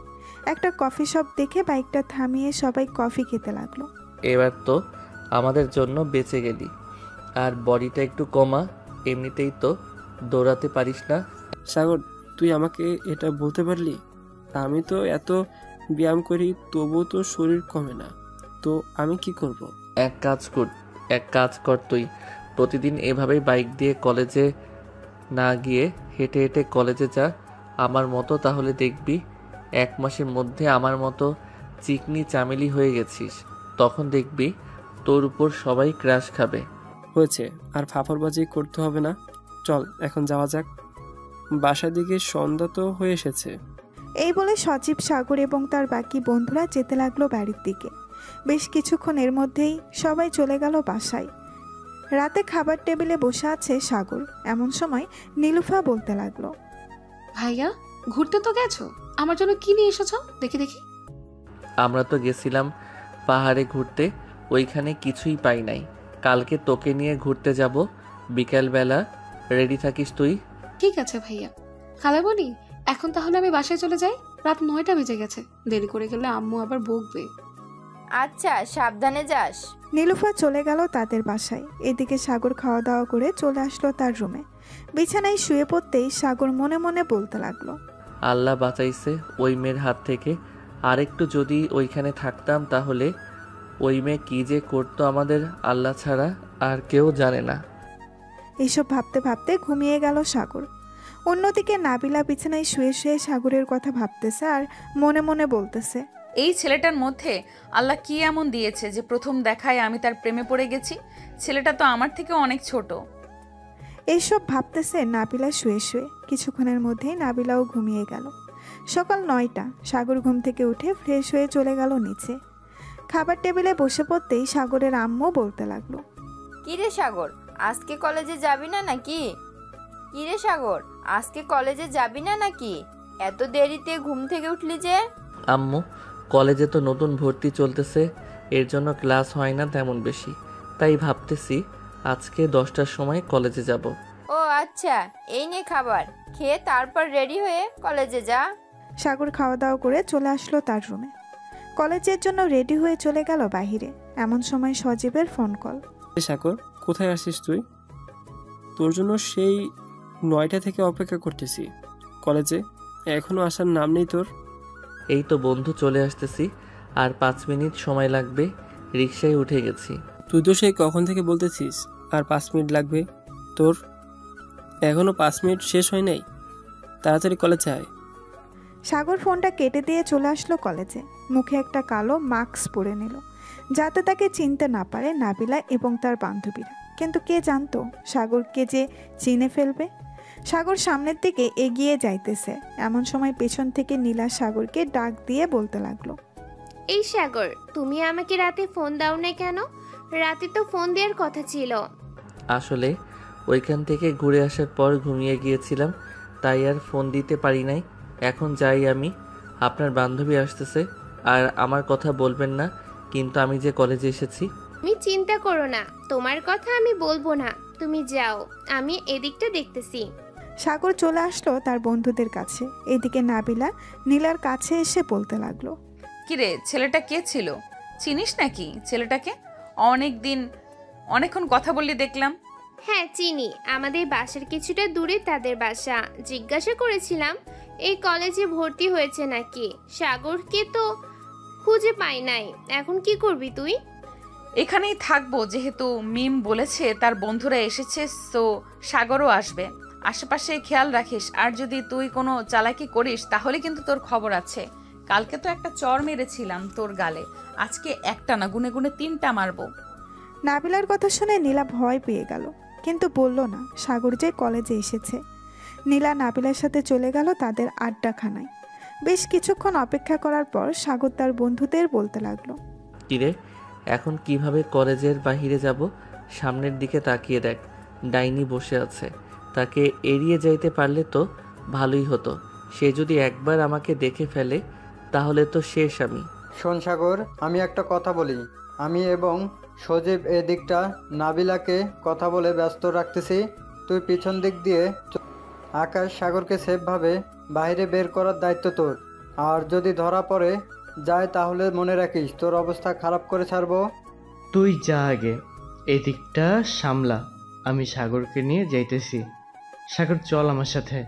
একটা কফি শপ দেখে বাইকটা থামিয়ে সবাই কফি খেতে লাগলো। এবার তো আমাদের জন্য বেঁচে গেলি, আর বডিটা একটু কমা, এমনিতেই তো দৌড়াতে পারিস না। সাগর, তুই আমাকে এটা বলতে পারলি? আমি তো এত ব্যায়াম করি, তবুও তো শরীর কমে না, তো আমি কি করব? এক কাজ কর, তুই প্রতিদিন এভাবেই বাইক দিয়ে কলেজে না গিয়ে হেঁটে হেঁটে কলেজে যা আমার মতো, তাহলে দেখবি 1 মাসের মধ্যে আমার মতো চিকনি চামেলি হয়ে গেছিস। তখন দেখবি তোর উপর সবাই ক্রাশ খাবে। হয়েছে, আর ফাফরবাজি করতে হবে না, চল এখন যাওয়া যাক, বাসার দিকে সন্ধ্যা তো হয়ে এসেছে। এই বলে সজীব, সাগর এবং তার বাকি বন্ধুরা যেতে লাগলো বাড়ির দিকে। বেশ কিছুক্ষণের মধ্যেই সবাই চলে গেল বাসায়। রাতে খাবার টেবিলে বসে আছে সাগর। এমন সময় নীলুফা বলতে লাগলো, ভাইয়া ঘুরতে তো গেছো, আমার জন্য কি নিয়ে এসেছো দেখি দেখি। আমরা তো গেছিলাম পাহাড়ে ঘুরতে, ওইখানে কিছুই পাই নাই। কালকে তোকে নিয়ে ঘুরতে যাব, বিকালবেলা রেডি থাকিস তুই। ঠিক আছে ভাইয়া। খালামণি, এখন তাহলে আমি বাসায় চলে যাই, রাত 9টা বেজে গেছে, দেরি করে গেলে আম্মু আবার বকবে। আচ্ছা, সাবধানে যাস। নীলুফা চলে গেল তাদের বাসায়। এদিকে সাগর খাওয়া দাওয়া করে চলে আসলো তার রুমে। বিছানায় শুয়ে পড়তেই সাগর মনে মনে বলতে লাগলো, আল্লাহ বাঁচাইছে ওই মেয়ের হাত থেকে। আরেকটু যদি ওইখানে থাকতাম, তাহলে ওই মেয়ে কী যে করতো আমাদের আল্লাহ ছাড়া আর কেউ জানে না। এইসব ভাবতে ভাবতে ঘুমিয়ে গেল সাগর। অন্যদিকে নাবিলা বিছানায় শুয়ে শুয়ে সাগরের কথা ভাবতেছে আর মনে মনে বলতেছে, এই ছেলেটার মধ্যে আল্লাহ কি এমন দিয়েছে যে প্রথম দেখায় আমি তার প্রেমে পড়ে গেছি। ছেলেটা তো আমার থেকে অনেক ছোট। এইসব ভাবতেছে নাবিলা শুয়ে শুয়ে। কিছুক্ষণের মধ্যেই নাবিলাও ঘুমিয়ে গেল। সকাল 9টা। সাগর ঘুম থেকে উঠে ফ্রেশ হয়ে চলে গেল নিচে। খাবার টেবিলে বসে পড়তেই সাগরের আম্মু বলতে লাগলো, কিরে সাগর, আজকে কলেজে যাবি না নাকি? কিরে সাগর, আজকে কলেজে যাবি না নাকি? এত দেরিতে ঘুম থেকে উঠলি যে? আম্মু, কলেজে তো নতুন ভর্তি চলতেছে, এর জন্য ক্লাস হয় না তেমন বেশি, তাই ভাবতেছি আজকে 10টার সময় কলেজে যাব। ও আচ্ছা, এই নে খাবার, খেয়ে তারপর রেডি হয়ে কলেজে যা। সাগর খাওয়া দাওয়া করে চলে আসলো তার রুমে। কলেজের জন্য রেডি হয়ে চলে গেল বাহিরে। এমন সময় সজীবের ফোন কল। সাগর, কোথায় আসিস তুই? তোর জন্য সেই 9টা থেকে অপেক্ষা করতেছি কলেজে, এখনো আসার নাম নেই তোর। এই তো বন্ধু চলে আসতেছি, আর 5 মিনিট সময় লাগবে, রিকশায় উঠে গেছি। তুই তো সেই কখন থেকে বলতেছিস আর 5 মিনিট লাগবে, তোর এখনো 5 মিনিট শেষ হয় নাই, তাড়াতাড়ি কলেজে আয়। সাগর ফোনটা কেটে দিয়ে চলে আসলো কলেজে। মুখে একটা কালো মাস্ক পরে নিল, যাতে তাকে চিনতে না পারে নাবিলা এবং তার বান্ধবীরা। কিন্তু কে জানতো সাগরকে যে চিনে ফেলবে। সাগর সামনের দিকে এগিয়ে যাইতেছে। এমন সময় পেছন থেকে নীলা সাগরকে ডাক দিয়ে বলতে লাগলো, এই সাগর, তুমি আমাকে রাতে ফোন দাও না কেন? রাতে তো ফোন দেওয়ার কথা ছিল। আসলে ওইখান থেকে ঘুরে আসার পর ঘুমিয়ে গিয়েছিলাম, তাই আর ফোন দিতে পারি নাই। এখন যাই আমি, আপনার বান্ধবী আসতেছে, আর আমার কথা বলবেন না কিন্তু আমি যে কলেজে এসেছি। তুমি চিন্তা করো না, তোমার কথা আমি বলবো না, তুমি যাও, আমি এদিকটা দেখতেছি। সাগর চলে আসলো তার বন্ধুদের কাছে। এদিকে নাবিলা নীলার কাছে এসে বলতে লাগলো, কিরে, ছেলেটা কে ছিল? চিনিস নাকি ছেলেটাকে? অনেকক্ষণ কথা বললি দেখলাম। হ্যাঁ চিনি, আমাদের বাসার কিছুটা দূরে তাদের বাসা। জিজ্ঞাসা করেছিলাম এই কলেজে ভর্তি হয়েছে নাকি। সাগরকে তো খুঁজে পাই নাই, এখন কি করবি তুই? এখানেই থাকবো, যেহেতু মিম বলেছে তার বন্ধুরা এসেছে, সো সাগরও আসবে। আশেপাশে খেয়াল রাখিস, আর যদি তুই কোনো চালাকি করিস তাহলে কিন্তু তোর খবর আছে। কালকে তো একটা চর মেরেছিলাম তোর গালে, আজকে একটা না, গুনে গুনে 3টা মারবো। নাবিলার কথা শুনে নীলা ভয় পেয়ে গেল, কিন্তু বলল না সাগর যে কলেজে এসেছে। নীলা নাবিলার সাথে চলে গেল তাদের আড্ডাখানায়। বেশ কিছুক্ষণ অপেক্ষা করার পর সাগর তার বন্ধুদের বলতে লাগলো, কিরে, এখন কিভাবে কলেজের বাহিরে যাব? সামনের দিকে তাকিয়ে দেখ, ডাইনি বসে আছে। তাকে এড়িয়ে যাইতে পারলে তো ভালোই হতো। সে যদি একবার আমাকে দেখে ফেলে তাহলে তো শেষ আমি। শোন সাগর, আমি একটা কথা বলি। আমি এবং সজীব এদিকটা নাবিলাকে কথা বলে ব্যস্ত রাখতেছি, তুই পিছন দিক দিয়ে আকাশ সাগরকে সেফভাবে বাইরে বের করার দায়িত্ব তোর। আর যদি ধরা পড়ে যায় তাহলে মনে রাখিস তোর অবস্থা খারাপ করে ছাড়বো। তুই যা আগে, এদিকটা সামলা, আমি সাগরকে নিয়ে যাইতেছি। সাগর চল আমার সাথে।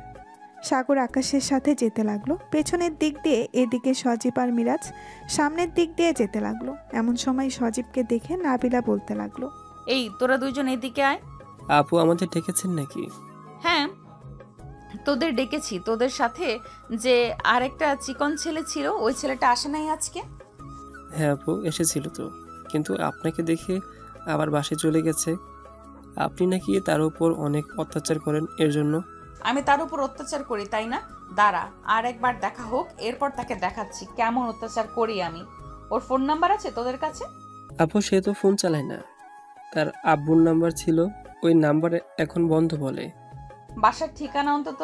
সাগর আকাশের সাথে যেতে লাগলো। পেছনের দিক দিয়ে এদিকে সজীব আর মিরাজ সামনের দিক দিয়ে যেতে লাগলো। এমন সময় সজীবকে দেখে নাবিলা বলতে লাগলো, এই তোরা দুইজন এদিকে আয়। আপু আমাদের ডেকেছেন নাকি? হ্যাঁ, তোদের ডেকেছি। তোদের সাথে যে আরেকটা চিকন ছেলে ছিল, ওই ছেলেটা আসে নাই আজকে? হ্যাঁ আপু, এসেছিল তো, কিন্তু আপনাকে দেখে আবার বাসায় চলে গেছে। আপনি নাকি তার উপর অনেক অত্যাচার করেন, এর জন্য। আমি তার উপর অত্যাচার করি তাই না? দাঁড়া, আর একবার দেখা হোক, এরপর তাকে দেখাচ্ছি কেমন অত্যাচার করি আমি। ওর ফোন নাম্বার আছে তোদের কাছে? আপু সে তো ফোন চালায় না, তার আব্বুর নাম্বার ছিল, ওই নাম্বারে এখন বন্ধ বলে। বাসার ঠিকানা অন্তত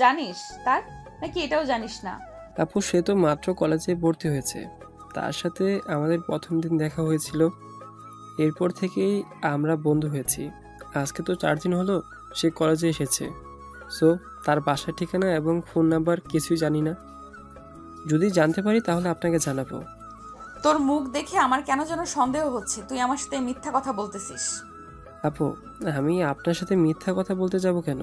জানিস তার, নাকি এটাও জানিস না? আপু সে তো মাত্র কলেজে ভর্তি হয়েছে, তার সাথে আমাদের প্রথম দিন দেখা হয়েছিল, এরপর থেকেই আমরা বন্ধু হয়েছি। আজকে তো 4 দিন হলো সে কলেজে এসেছে, সো তার বাসার ঠিকানা এবং ফোন নাম্বার কিছুই জানি না। যদি জানতে পারি তাহলে আপনাকে জানাবো। তোর মুখ দেখে আমার কেন যেন সন্দেহ হচ্ছে তুই আমার সাথে মিথ্যা কথা বলতেছিস। আপু আমি আপনার সাথে মিথ্যা কথা বলতে যাব কেন?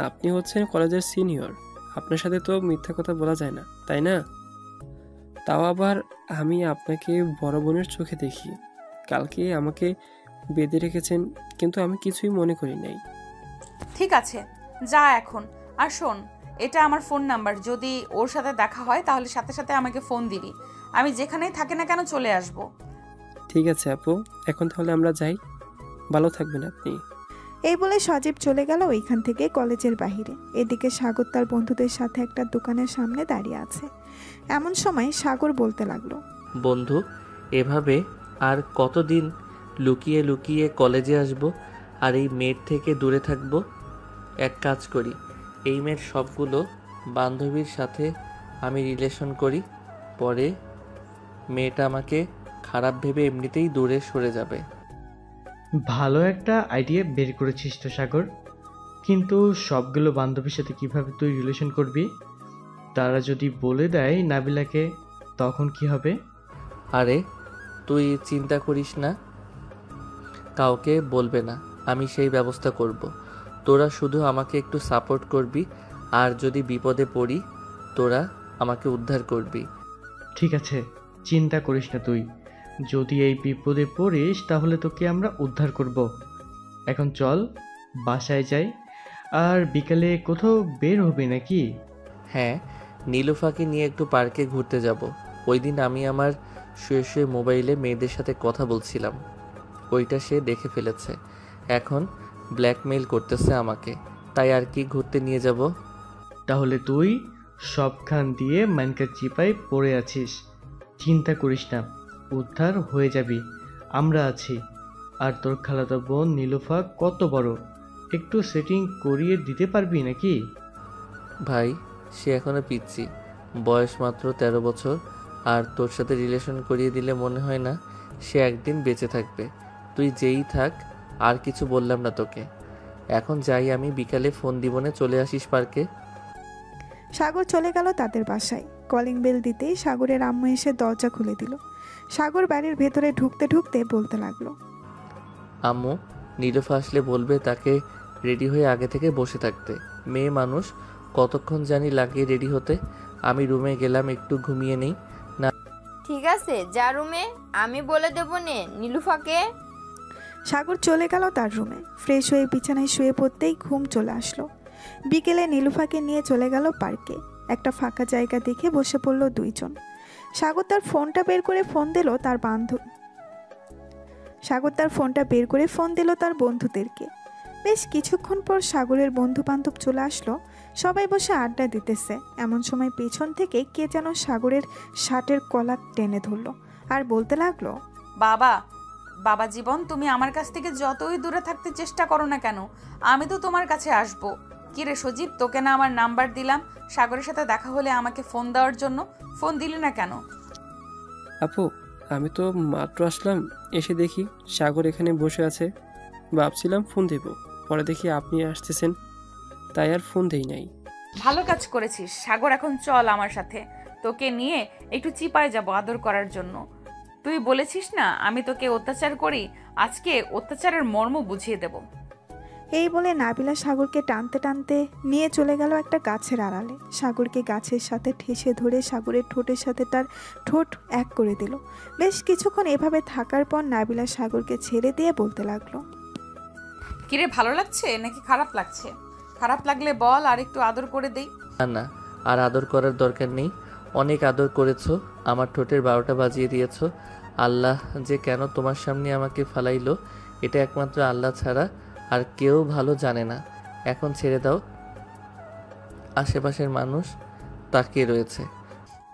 আপনি হচ্ছেন কলেজের সিনিয়র, আপনার সাথে তো মিথ্যা কথা বলা যায় না, তাই না? তাও আবার আমি আপনাকে বড় বোনের চোখে দেখি। কালকে আমাকে বেঁধে রেখেছেন, কিন্তু আমি কিছুই মনে করি নাই। ঠিক আছে, যা এখন। আর শোন, এটা আমার ফোন নাম্বার, যদি ওর সাথে দেখা হয় তাহলে সাথে সাথে আমাকে ফোন দিবি। আমি যেখানেই থাকি না কেন চলে আসব। ঠিক আছে আপু, এখন তাহলে আমরা যাই, ভালো থাকবেন আপনি। এই বলে সজীব চলে গেল ওইখান থেকে কলেজের বাহিরে। এদিকে সাগর তার বন্ধুদের সাথে একটা দোকানের সামনে দাঁড়িয়ে আছে। এমন সময় সাগর বলতে লাগলো, বন্ধু, এভাবে আর কতদিন লুকিয়ে লুকিয়ে কলেজে আসব আর এই মেয়ের থেকে দূরে থাকব? এক কাজ করি, এই মেয়ের সবগুলো বান্ধবীর সাথে আমি রিলেশন করি, পরে মেয়েটা আমাকে খারাপ ভেবে এমনিতেই দূরে সরে যাবে। ভালো একটা আইডিয়া বের করেছিস তো সাগর। কিন্তু সবগুলো বান্ধবীর সাথে কিভাবে তুই রিলেশন করবি? তারা যদি বলে দেয় নাবিলাকে, তখন কি হবে? আরে তুই চিন্তা করিস না, কাউকে বলবে না, আমি সেই ব্যবস্থা করব। তোরা শুধু আমাকে একটু সাপোর্ট করবি, আর যদি বিপদে পড়ি তোরা আমাকে উদ্ধার করবি। ঠিক আছে, চিন্তা করিস না তুই। যদি এই বিপদে পড়িস তাহলে তোকে আমরা উদ্ধার করব। এখন চল বাসায় যাই। আর বিকালে কোথাও বের হবি নাকি? হ্যাঁ, নীলুফাকে নিয়ে একটু পার্কে ঘুরতে যাব। ওই দিন আমি আমার শুয়ে শুয়ে মোবাইলে মেয়েদের সাথে কথা বলছিলাম, ওইটা সে দেখে ফেলেছে। এখন ব্ল্যাকমেইল করতেছে আমাকে, তাই আর কি ঘুরতে নিয়ে যাব। তাহলে তুই সবখান দিয়ে মানকার চিপায় পড়ে আছিস। চিন্তা করিস না, উদ্ধার হয়ে যাবি, আমরা আছি। আর তোর খালাতো বোন নীলুফা কত বড়, একটু সেটিং করিয়ে দিতে পারবি নাকি? ভাই, সে এখনো পিচ্ছি, বয়স মাত্র 13 বছর। আর তোর সাথে রিলেশন করিয়ে দিলে মনে হয় না সে একদিন বেঁচে থাকবে। তুই যেই থাক, আর কিছু বললাম না তোকে। এখন যাই আমি, বিকালে ফোন দিবনে চলে আসিস পার্কে। সাগর চলে গেল তাদের বাসায়। কলিং বেল দিতেই সাগরের আম্মু এসে দরজা খুলে দিল। সাগর বাড়ির ভেতরে ঢুকতে ঢুকতে বলতে লাগলো, আম্মু, নীলুফা আসলে বলবে তাকে রেডি হয়ে আগে থেকে বসে থাকতে। মেয়ে মানুষ, কতক্ষণ জানি লাগে রেডি হতে। আমি রুমে গেলাম, একটু ঘুমিয়ে নেই। না, ঠিক আছে, যা রুমে, আমি বলে দেবো নে নীলুফাকে। সাগর চলে গেল তার রুমে। ফ্রেশ হয়ে বিছানায় শুয়ে পড়তেই ঘুম চলে আসলো। বিকেলে নীলুফাকে নিয়ে চলে গেল পার্কে। একটা ফাঁকা জায়গা দেখে বসে পড়ল দুইজন। সাগর তার ফোনটা বের করে ফোন দিল তার বন্ধুদেরকে। বেশ কিছুক্ষণ পর সাগরের বন্ধু বান্ধব চলে আসলো। সবাই বসে আড্ডা দিতেছে। এমন সময় পেছন থেকে কে যেন সাগরের শার্টের কলার টেনে ধরলো আর বলতে লাগলো, বাবা বাবা জীবন, তুমি আমার কাছ থেকে যতই দূরে থাকতে চেষ্টা করো না কেন, আমি তো তোমার কাছে আসবো। কিরে সজীব, তোকে না আমার নাম্বার দিলাম সাগরের সাথে দেখা হলে আমাকে ফোন দেওয়ার জন্য, ফোন দিলি না কেন? আপু, আমি তো মাত্র আসলাম, এসে দেখি সাগর এখানে বসে আছে। ভাবছিলাম ফোন দেব, পরে দেখি আপনি আসতেছেন, তাই আর ফোন দেই নাই। ভালো কাজ করেছিস সাগর। এখন চল আমার সাথে, তোকে নিয়ে একটু চিপায় যাব আদর করার জন্য। তুই বলেছিস না আমি তোকে অত্যাচার করি, আজকে অত্যাচারের মর্ম বুঝিয়ে দেব। এই বলে নাবিলা সাগরকে টানতে টানতে নিয়ে চলে গেল একটা গাছের আড়ালে। সাগরকে গাছের সাথে ঠেসে ধরে সাগরের ঠোঁটের সাথে তার ঠোঁট এক করে দিল। বেশ কিছুক্ষণ এভাবে থাকার পর নাবিলা সাগরকে ছেড়ে দিয়ে বলতে লাগলো, কিরে, ভালো লাগছে নাকি খারাপ লাগছে? খারাপ লাগলে বল, আর একটু আদর করে দেই। না না, আর আদর করার দরকার নেই। অনেক আদর করেছো, আমার ঠোঁটের 12টা বাজিয়ে দিয়েছো। আল্লাহ যে কেন তোমার সামনে আমাকে ফালাইলো, এটা একমাত্র আল্লাহ ছাড়া আর কেউ ভালো জানে না। এখন ছেড়ে দাও, আশেপাশের মানুষ তাকিয়ে রয়েছে।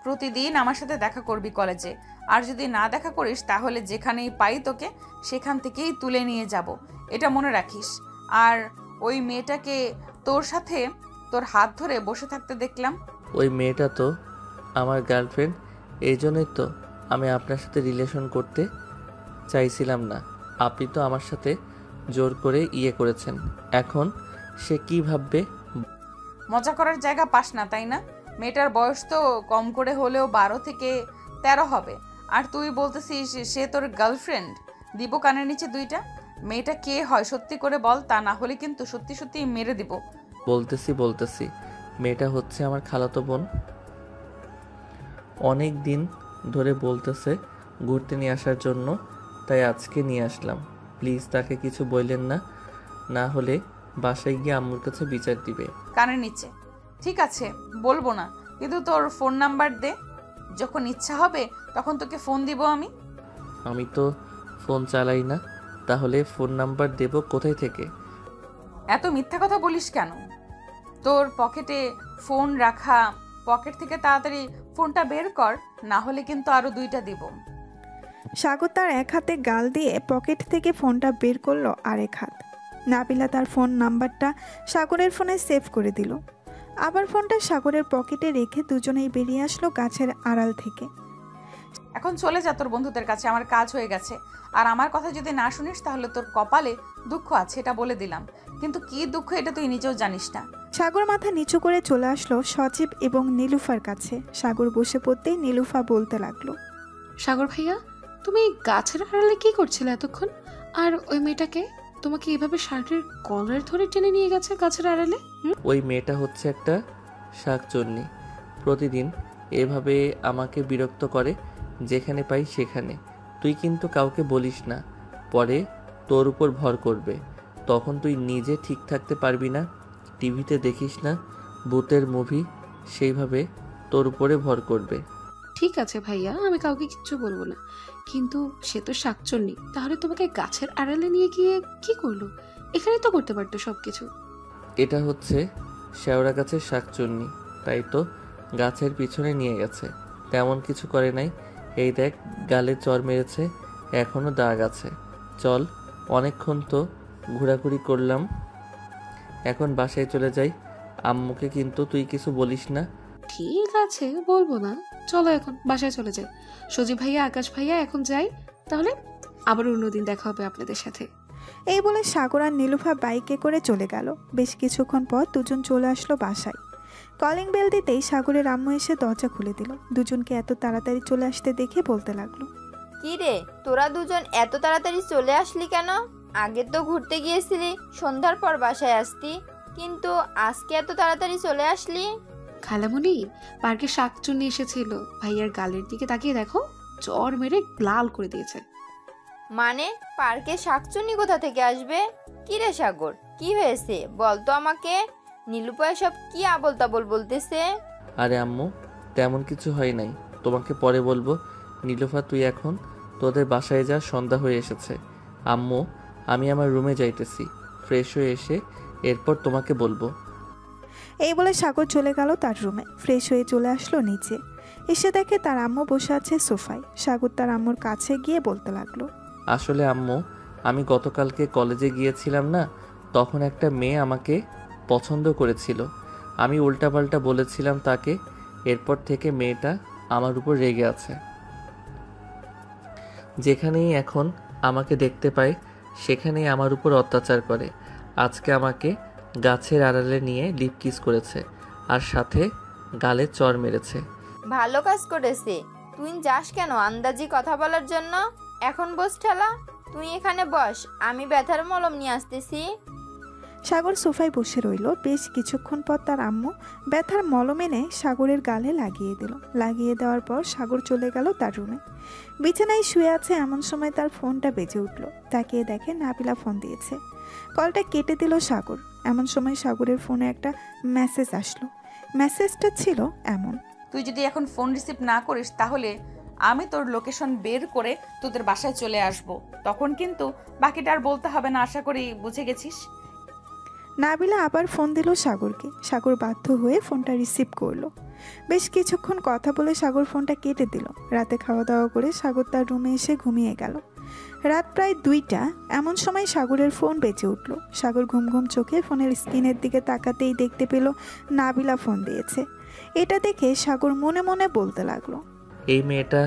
প্রতিদিন আমার সাথে দেখা করবি কলেজে, আর যদি না দেখা করিস তাহলে যেখানেই পাই তোকে সেখান থেকেই তুলে নিয়ে যাব, এটা মনে রাখিস। আর ওই মেয়েটাকে তোর সাথে তোর হাত ধরে বসে থাকতে দেখলাম। ওই মেয়েটা তো আমার গার্লফ্রেন্ড, এই জন্যই তো আমি আপনার সাথে রিলেশন করতে চাইছিলাম না। আপনি তো আমার সাথে জোর করে করেছেন, এখন সে কি ভাববে? মজা করার জায়গা পাস না তাই না? মেয়েটার বয়স তো কম করে হলেও 12 থেকে 13 হবে, আর তুই বলতেছিস সে তোর গার্লফ্রেন্ড। দিব কানের নিচে দুইটা। মেয়েটা কে হয় সত্যি করে বল, তা না হলে কিন্তু সত্যি সত্যি মেরে দিব। বলতেছি মেয়েটা হচ্ছে আমার খালাতো বোন। অনেক দিন ধরে বলতেছে ঘুরতে নিয়ে আসার জন্য, তাই আজকে নিয়ে আসলাম। প্লিজ তাকে কিছু বললেন না, না হলে বাসায় গিয়ে আম্মুর কাছে বিচার দিবে। কানের নিচে ঠিক আছে, বলবো না, কিন্তু তোর ফোন নাম্বার দে, যখন ইচ্ছা হবে তখন তোকে ফোন দিব আমি। আমি তো ফোন চালাই না, তাহলে ফোন নাম্বার দেব কোথায় থেকে? এত মিথ্যা কথা বলিস কেন? তোর পকেটে ফোন রাখা, পকেট থেকে তাড়াতাড়ি ফোনটা বের কর, না হলে কিন্তু আরো 2টা দিব। সাগর তার এক হাতে গাল দিয়ে পকেট থেকে ফোনটা বের করলো আরেক হাত। নাবিলা তার ফোন নাম্বারটা সাগরের ফোনে সেভ করে দিল। আবার ফোনটা সাগরের পকেটে রেখে দুজনেই বেরিয়ে আসলো গাছের আড়াল থেকে। এখন চলে যা তোর বন্ধুদের কাছে, আমার কাজ হয়ে গেছে। আর আমার কথা যদি না শুনিস তাহলে তোর কপালে দুঃখ আছে, এটা বলে দিলাম। কিন্তু কি দুঃখ এটা তুই নিজেও জানিস না। সাগর মাথা নিচু করে চলে আসলো সজীব এবং নীলুফার কাছে। সাগর বসে পড়তেই নীলুফা বলতে লাগলো, সাগর ভাইয়া, তুমি গাছের আড়ালে কি করছিলে এতক্ষণ? আর ওই মেয়েটাকে তোমাকে এভাবে শার্টের কলার ধরে টেনে নিয়ে গেছে গাছের আড়ালে? ওই মেয়েটা হচ্ছে একটা শাকচুন্নি। প্রতিদিন এভাবে আমাকে বিরক্ত করে, যেখানে পাই সেখানে। তুই কিন্তু কাউকে বলিস না, পরে তোর উপর ভর করবে। তখন তুই নিজে ঠিক থাকতে পারবি না। টিভিতে দেখিস না ভূতের মুভি, সেইভাবে তোর উপরে ভর করবে। ঠিক আছে ভাইয়া, আমি কাউকে কিচ্ছু বলবো না। কিন্তু সে তো শাকচুন্নি, তাহলে তোমাকে গাছের আড়ালে নিয়ে গিয়ে কি করলো? এখানে তো করতে পারতো সবকিছু। এটা হচ্ছে শেওড়া গাছের শাকচুন্নি, তাই তো গাছের পিছনে নিয়ে গেছে। তেমন কিছু করে নাই। এই দেখ, গালে চড় মেরেছে, এখনো দাগ আছে। চল, অনেকক্ষণ তো ঘোরাঘুরি করলাম, এখন বাসায় চলে যাই। আম্মুকে কিন্তু তুই কিছু বলিস না। ঠিক আছে, বলবো না। চলো এখন বাসায় চলে যাই। সজীব ভাইয়া, আকাশ ভাইয়া, এখন যাই তাহলে। আবার অন্যদিন দেখা হবে আপনাদের সাথে। এই বলে সাগর আর নীলুফা বাইকে করে চলে গেল। বেশ কিছুক্ষণ পর দুজন চলে আসলো বাসায়। কলিং বেল দিতেই সাগরের আম্মু এসে দরজা খুলে দিল। দুজনকে এত তাড়াতাড়ি চলে আসতে দেখে বলতে লাগলো, কি রে, তোরা দুজন এত তাড়াতাড়ি চলে আসলি কেন? আগে তো ঘুরতে গিয়েছিলি, সন্ধ্যার পর বাসায় আসতি, কিন্তু আজকে এত তাড়াতাড়ি চলে আসলি? খালামণি, পার্কে শাকচুন্নি এসেছিল। ভাইয়ার গালের দিকে তাকিয়ে দেখো, চর মেরে লাল করে দিয়েছে। মানে পার্কে শাকচুন্নি কোথা থেকে আসবে? কি রে সাগর, কি হয়েছে বল তো আমাকে। নীলুপা সব কি আবল তাবল বলতেছে? আরে আম্মু, তেমন কিছু হয় নাই, তোমাকে পরে বলবো। নীলুফা, তুই এখন তোদের বাসায় যা, সন্ধ্যা হয়ে এসেছে। আম্মু, আমি আমার রুমে যাইতেছি, ফ্রেশ হয়ে এসে এরপর তোমাকে বলবো। এই বলে সাগর চলে গেল তার রুমে। ফ্রেশ হয়ে চলে আসলো নিচে। এসে দেখে তার আম্মু বসে আছে সোফায়। সাগর তার আম্মুর কাছে গিয়ে বলতে লাগলো, আসলে আম্মু, আমি গতকালকে কলেজে গিয়েছিলাম না, তখন একটা মেয়ে আমাকে পছন্দ করেছিল। আমি উল্টাপাল্টা বলেছিলাম তাকে। এরপর থেকে মেয়েটা আমার উপর রেগে আছে। যেখানেই এখন আমাকে দেখতে পায় সেখানেই আমার উপর অত্যাচার করে। আজকে আমাকে গাছের আড়ালে নিয়ে লিপ কিস করেছে, আর সাথে গালে চড় মেরেছে। ভালো কাজ করেছে। তুই যাস কেন আন্দাজি কথা বলার জন্য? এখন বস ঠেলা, তুই এখানে বস, আমি ব্যথার মলম নিয়ে আসতেছি। সাগর সোফায় বসে রইল। বেশ কিছুক্ষণ পর তার আম্মু ব্যথার মলম এনে সাগরের গালে লাগিয়ে দিল। লাগিয়ে দেওয়ার পর সাগর চলে গেল তার রুমে। বিছানায় শুয়ে আছে, এমন সময় তার ফোনটা বেজে উঠল। তাকিয়ে দেখে নাবিলা ফোন দিয়েছে। কলটা কেটে দিল সাগর। এমন সময় সাগরের ফোনে একটা মেসেজ আসলো। মেসেজটা ছিল এমন, তুই যদি এখন ফোন রিসিভ না করিস তাহলে আমি তোর লোকেশন বের করে তোদের বাসায় চলে আসব। তখন কিন্তু বাকিটা আর বলতে হবে না, আশা করি বুঝে গেছিস। নাবিলা আবার ফোন দিল সাগরকে। সাগর বাধ্য হয়ে ফোনটা রিসিভ করলো। বেশ কিছুক্ষণ কথা বলে সাগর ফোনটা কেটে দিল। রাতে খাওয়া দাওয়া করে সাগর তার রুমে এসে ঘুমিয়ে গেল। রাত প্রায় 2টা। এমন সময় সাগরের ফোন বেজে উঠল। সাগর ঘুম ঘুম চোখে ফোনের স্ক্রিনের দিকে তাকাতেই দেখতে পেল নাবিলা ফোন দিয়েছে। এটা দেখে সাগর মনে মনে বলতে লাগলো, এই মেয়েটা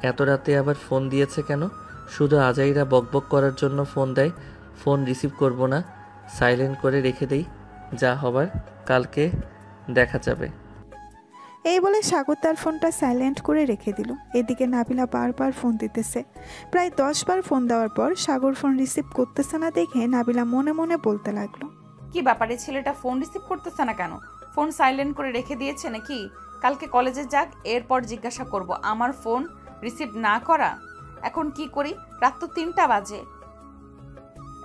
এত রাতে আবার ফোন দিয়েছে কেন? শুধু আজাইরা বকবক করার জন্য ফোন দেয়। ফোন রিসিভ করব না, সাইলেন্ট করে রেখে দেই, যা হবার কালকে দেখা যাবে। এই বলে সাগর তার ফোনটা সাইলেন্ট করে রেখে দিল। এদিকে নাবিলা বারবার ফোন দিতেছে। প্রায় 10 বার ফোন দেওয়ার পর সাগর ফোন রিসিভ করতেছে না দেখে নাবিলা মনে মনে বলতে লাগলো, কি ব্যাপারে, ছেলেটা ফোন রিসিভ করতেছে না কেন? ফোন সাইলেন্ট করে রেখে দিয়েছে নাকি? কালকে কলেজে যাক, এরপর জিজ্ঞাসা করব। আমার ফোন রিসিভ না করা, এখন কি করি? রাত তো 3টা বাজে,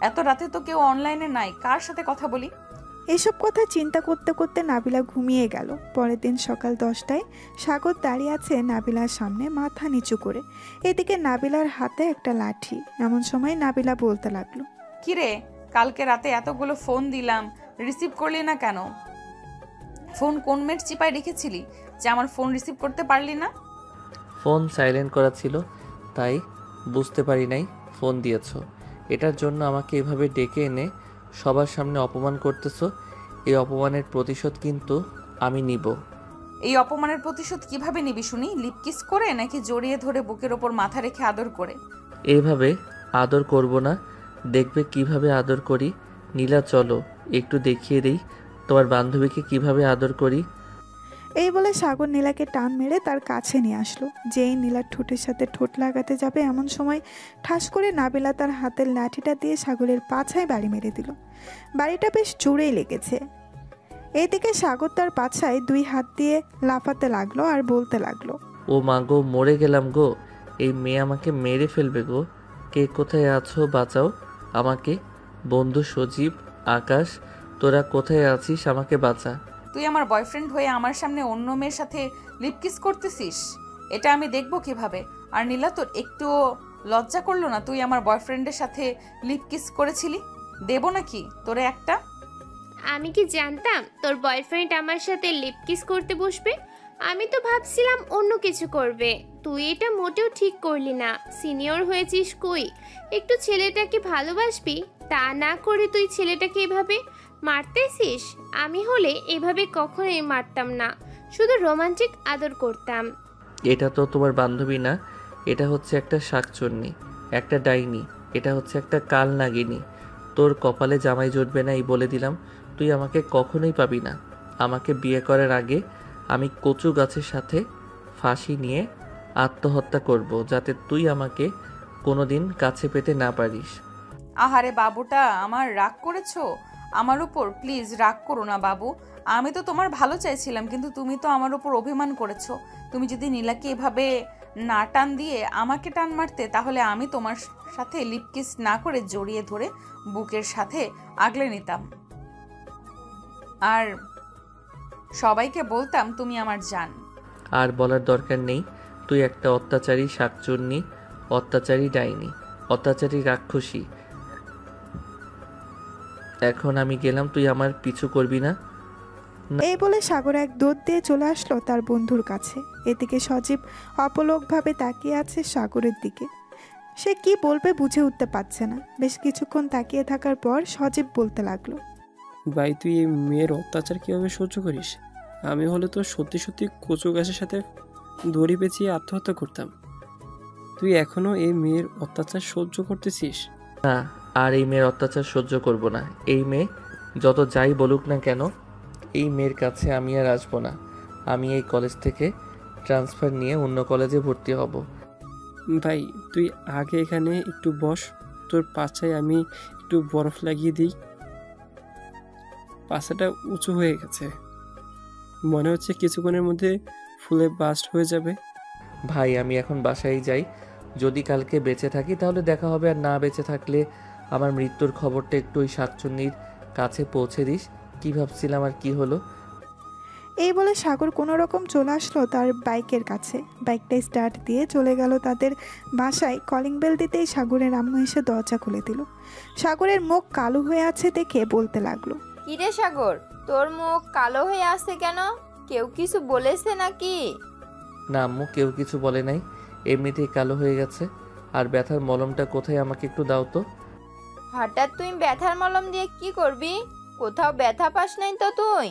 এত রাতে তো কেউ অনলাইনে নাই, কার সাথে কথা বলি? এসব কথা চিন্তা করতে করতে নাবিলা ঘুমিয়ে গেল। পরের দিন সকাল 10টায় সাগর দাঁড়িয়ে আছে নাবিলার সামনে মাথা নিচু করে। এদিকে নাবিলার হাতে একটা লাঠি। এমন সময় নাবিলা বলতে লাগলো, কিরে, কালকে রাতে এতগুলো ফোন দিলাম, রিসিভ করলি না কেন? ফোন কোন মেয়ের চিপায় রেখেছিলি যে আমার ফোন রিসিভ করতে পারলি না? ফোন সাইলেন্ট করা ছিল, তাই বুঝতে পারি নাই ফোন দিয়েছো। এটার জন্য আমাকে এভাবে ডেকে এনে সবার সামনে অপমান করতেছো। এই অপমানের প্রতিশোধ কিন্তু আমি নিব। এই অপমানের প্রতিশোধ কিভাবে নিবি শুনি? লিপকিস করে নাকি জড়িয়ে ধরে বুকের ওপর মাথা রেখে আদর করে? এইভাবে আদর করব না, দেখবে কিভাবে আদর করি। নীলা চলো একটু দেখিয়ে দিই তোমার বান্ধবীকে কিভাবে আদর করি। এই বলে সাগর নীলাকে টান মেরে তার কাছে নিয়ে আসলো। যেই নীলার ঠোঁটের সাথে ঠোঁট লাগাতে যাবে এমন সময় ঠাস করে নাবিলা তার হাতের লাঠিটা দিয়ে সাগরের পাছায় বাড়ি মেরে দিল। বাড়িটা বেশ জোরেই লেগেছে। এইদিকে সাগর তার পাছায় 2 হাত দিয়ে লাফাতে লাগলো আর বলতে লাগলো, ও মা গো, মরে গেলাম গো, এই মেয়ে আমাকে মেরে ফেলবে গো। কে কোথায় আছো, বাঁচাও আমাকে। বন্ধু সজীব, আকাশ, তোরা কোথায় আছিস, আমাকে বাঁচা। তুই আমার বয়ফ্রেন্ড হয়ে আমার সামনে অন্য মেয়ের সাথে লিপকিস করতেছিস, এটা আমি দেখবো কিভাবে? আর নীলা, তোর একটুও লজ্জা করলো না? তুই আমার বয়ফ্রেন্ডের সাথে লিপকিস করেছিলি? দেবো নাকি তোরে একটা? আমি কি জানতাম তোর বয়ফ্রেন্ড আমার সাথে লিপকিস করতে বসবে? আমি তো ভাবছিলাম অন্য কিছু করবে। তুই এটা মোটেও ঠিক করলি না। সিনিয়র হয়েছিস কই, একটু ছেলেটাকে ভালোবাসবি, তা না করে তুই ছেলেটাকে এভাবে মারতেছিস। আমি হলে এভাবে কখনোই মারতাম না, শুধু রোমান্টিক আদর করতাম। এটা তো তোমার বান্ধবী না, এটা হচ্ছে একটা শাকচুন্নি, একটা ডাইনি, এটা হচ্ছে একটা কাল নাগিনী। তোর কপালে জামাই জুটবে না, এই বলে দিলাম। তুই আমাকে কখনোই পাবি না। আমাকে বিয়ে করার আগে আমি কচু গাছের সাথে ফাঁসি নিয়ে আত্মহত্যা করব, যাতে তুই আমাকে কোনোদিন কাছে পেতে না পারিস। আহারে বাবুটা, আমার রাগ করেছো আমার উপর? প্লিজ রাগ করো না বাবু, আমি তো তোমার ভালো চাইছিলাম, কিন্তু তুমি তো আমার উপর অভিমান করেছো। তুমি যদি নীলাকে এভাবে না টান দিয়ে আমাকে টান মারতে, তাহলে আমি তোমার সাথে লিপকিস না করে জড়িয়ে ধরে বুকের সাথে আগলে নিতাম, আর সবাইকে বলতাম তুমি আমার জান। আর বলার দরকার নেই, তুই একটা অত্যাচারী শাকচুন্নি, অত্যাচারী ডাইনি, অত্যাচারী রাক্ষসী। এখন আমি গেলাম, তুই আমার পিছু করবি না। এই বলে সাগর এক দৌড় দিয়ে চলে আসলো তার বন্ধুর কাছে। এদিকে সজীব অপলকভাবে তাকিয়ে আছে সাগরের দিকে। সে কি বলবে বুঝে উঠতে পারছে না। বেশ কিছুক্ষণ তাকিয়ে থাকার পর সজীব বলতে লাগলো, ভাই তুই এই মেয়ের অত্যাচার কীভাবে সহ্য করিস? আমি হলে তো সত্যি সত্যি কচু গাছের সাথে দড়ি পেঁচিয়ে আত্মহত্যা করতাম। তুই এখনো এই মেয়ের অত্যাচার সহ্য করতেছিস? না, আর এই মেয়ের অত্যাচার সহ্য করব না। এই মেয়ে যত যাই বলুক না কেন, এই মেয়ের কাছে আমি আর আসবো না। আমি এই কলেজ থেকে ট্রান্সফার নিয়ে অন্য কলেজে ভর্তি হব। ভাই তুই আগে এখানে একটু বস, তোর পাছায় আমি একটু বরফ লাগিয়ে দিই। পাছাটা উঁচু হয়ে গেছে, মনে হচ্ছে কিছুক্ষণের মধ্যে ফুলে বাস্ট হয়ে যাবে। ভাই আমি এখন বাসায় যাই, যদি কালকে বেঁচে থাকি তাহলে দেখা হবে, আর না বেঁচে থাকলে আমার মৃত্যুর খবরটা একটু ওই শাকচুন্নির কাছে পৌঁছে দিস। কি ভাবছিলাম আর কি হলো? এই বলে সাগর কোনো রকম চলে আসলো তার বাইকের কাছে। বাইকটা স্টার্ট দিয়ে চলে গেল তাদের বাসায়। কলিং বেল দিতেই সাগরের আম্মু এসে দরজা খুলে দিল। সাগরের মুখ কালো হয়ে আছে দেখে বলতে লাগলো, কিরে সাগর, তোর মুখ কালো হয়ে আছে কেন? কেউ কিছু বলেছে নাকি? না আম্মু, কেউ কিছু বলে নাই, এমনিতেই কালো হয়ে গেছে। আর ব্যথার মলমটা কোথায়, আমাকে একটু দাও তো। হঠাৎ তুই ব্যথার মলম দিয়ে কি করবি? কোথাও ব্যথা পাস নাই তো তুই?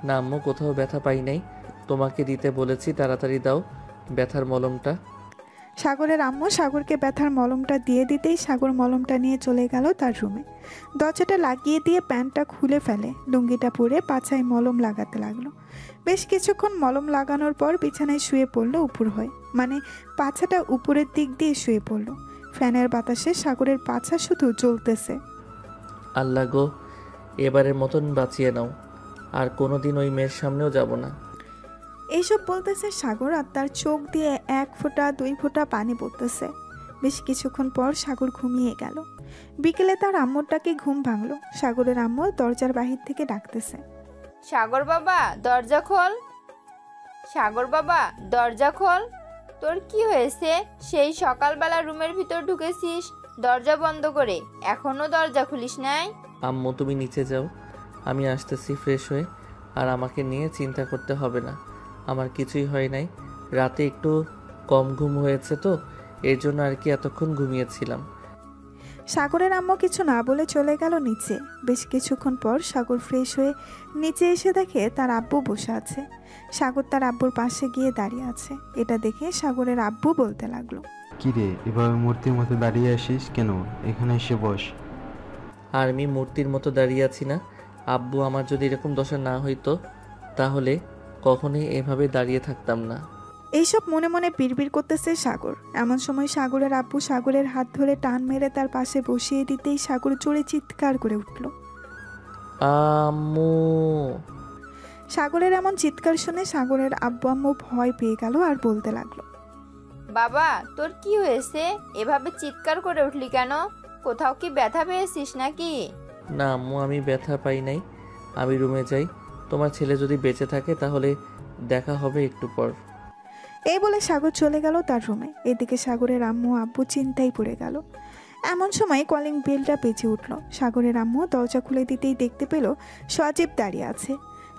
না আম্মু, কোথাও ব্যথা পাই নাই, তোমাকে দিতে বলেছি, তাড়াতাড়ি দাও ব্যথার মলমটা। সাগরের আম্মু সাগরকে ব্যথার মলমটা দিয়ে দিতেই সাগর মলমটা নিয়ে চলে গেল তার রুমে। দরজাটা লাগিয়ে দিয়ে প্যান্টটা খুলে ফেলে, লুঙ্গিটা পরে পাছায় মলম লাগাতে লাগলো। বেশ কিছুক্ষণ মলম লাগানোর পর বিছানায় শুয়ে পড়লো উপর হয়ে, মানে পাছাটা উপরের দিক দিয়ে শুয়ে পড়লো। ফ্যানের বাতাসে সাগরের পাছা শুধু জ্বলতেছে। আল্লাহ গো, এবারের মতন বাঁচিয়ে নাও, আর কোনোদিন ওই মেয়ের সামনেও যাব না। এইসব বলতেছে সাগর, আর তার চোখ দিয়ে 1 ফোঁটা 2 ফোঁটা পানি পড়তেছে। বেশ কিছুক্ষণ পর সাগর ঘুমিয়ে গেল। বিকেলে তার আম্মুর ডাকে ঘুম ভাঙলো। সাগরের আম্মু দরজার বাহির থেকে ডাকতেছে, সাগর বাবা দরজা খোল, সাগর বাবা দরজা খোল। তোর কি হয়েছে? সেই সকালবেলা রুমের ভিতর ঢুকেছিস দরজা বন্ধ করে, এখনো দরজা খুলিস নাই? আম্মু তুমি নিচে যাও, আমি আসতেছি ফ্রেশ হয়ে। আর আমাকে নিয়ে চিন্তা করতে হবে না, আমার কিছুই হয় নাই। রাতে একটু কম ঘুম হয়েছে তো, এর জন্য আর কি এতক্ষণ ঘুমিয়েছিলাম। সাগরের আম্মু কিছু না বলে চলে গেল নিচে। বেশ কিছুক্ষণ পর সাগর ফ্রেশ হয়ে নিচে এসে দেখে তার আব্বু বসে আছে। সাগর তার আব্বুর পাশে গিয়ে দাঁড়িয়ে আছে। এটা দেখে সাগরের আব্বু বলতে লাগলো, কিরে এভাবে মূর্তির মতো দাঁড়িয়ে আসিস কেন? এখানে এসে বস। আর আমি মূর্তির মতো দাঁড়িয়ে আছি না? আব্বু, আমার যদি এরকম দশা না হইতো তাহলে কখনোই এভাবে দাঁড়িয়ে থাকতাম না। এইসব মনে মনে বিড়বিড় করতেছে সাগর। এমন সময় সাগরের আব্বু সাগরের হাত ধরে টান মেরে তার পাশে বসিয়ে দিতেই সাগর জোরে চিৎকার করে উঠল। আম্মু! সাগরের এমন চিৎকার শুনে সাগরের আব্বু আম্মু ভয় পেয়ে গেল আর বলতে লাগলো, বাবা তোর কি হয়েছে? এভাবে চিৎকার করে উঠলি কেন? কোথাও কি ব্যথা পেয়েছিস নাকি? না আম্মু, আমি ব্যথা পাই নাই। আমি রুমে যাই। তোমার ছেলে যদি বেঁচে থাকে তাহলে দেখা হবে একটু পর। এই বলে সাগর চলে গেল তার রুমে। এদিকে সাগরের আম্মু আব্বু চিন্তায় পড়ে গেল। এমন সময় কলিং বেলটা বেজে উঠল। সাগরের আম্মু দরজা খুলে দিতেই দেখতে পেল সজীব দাঁড়িয়ে আছে।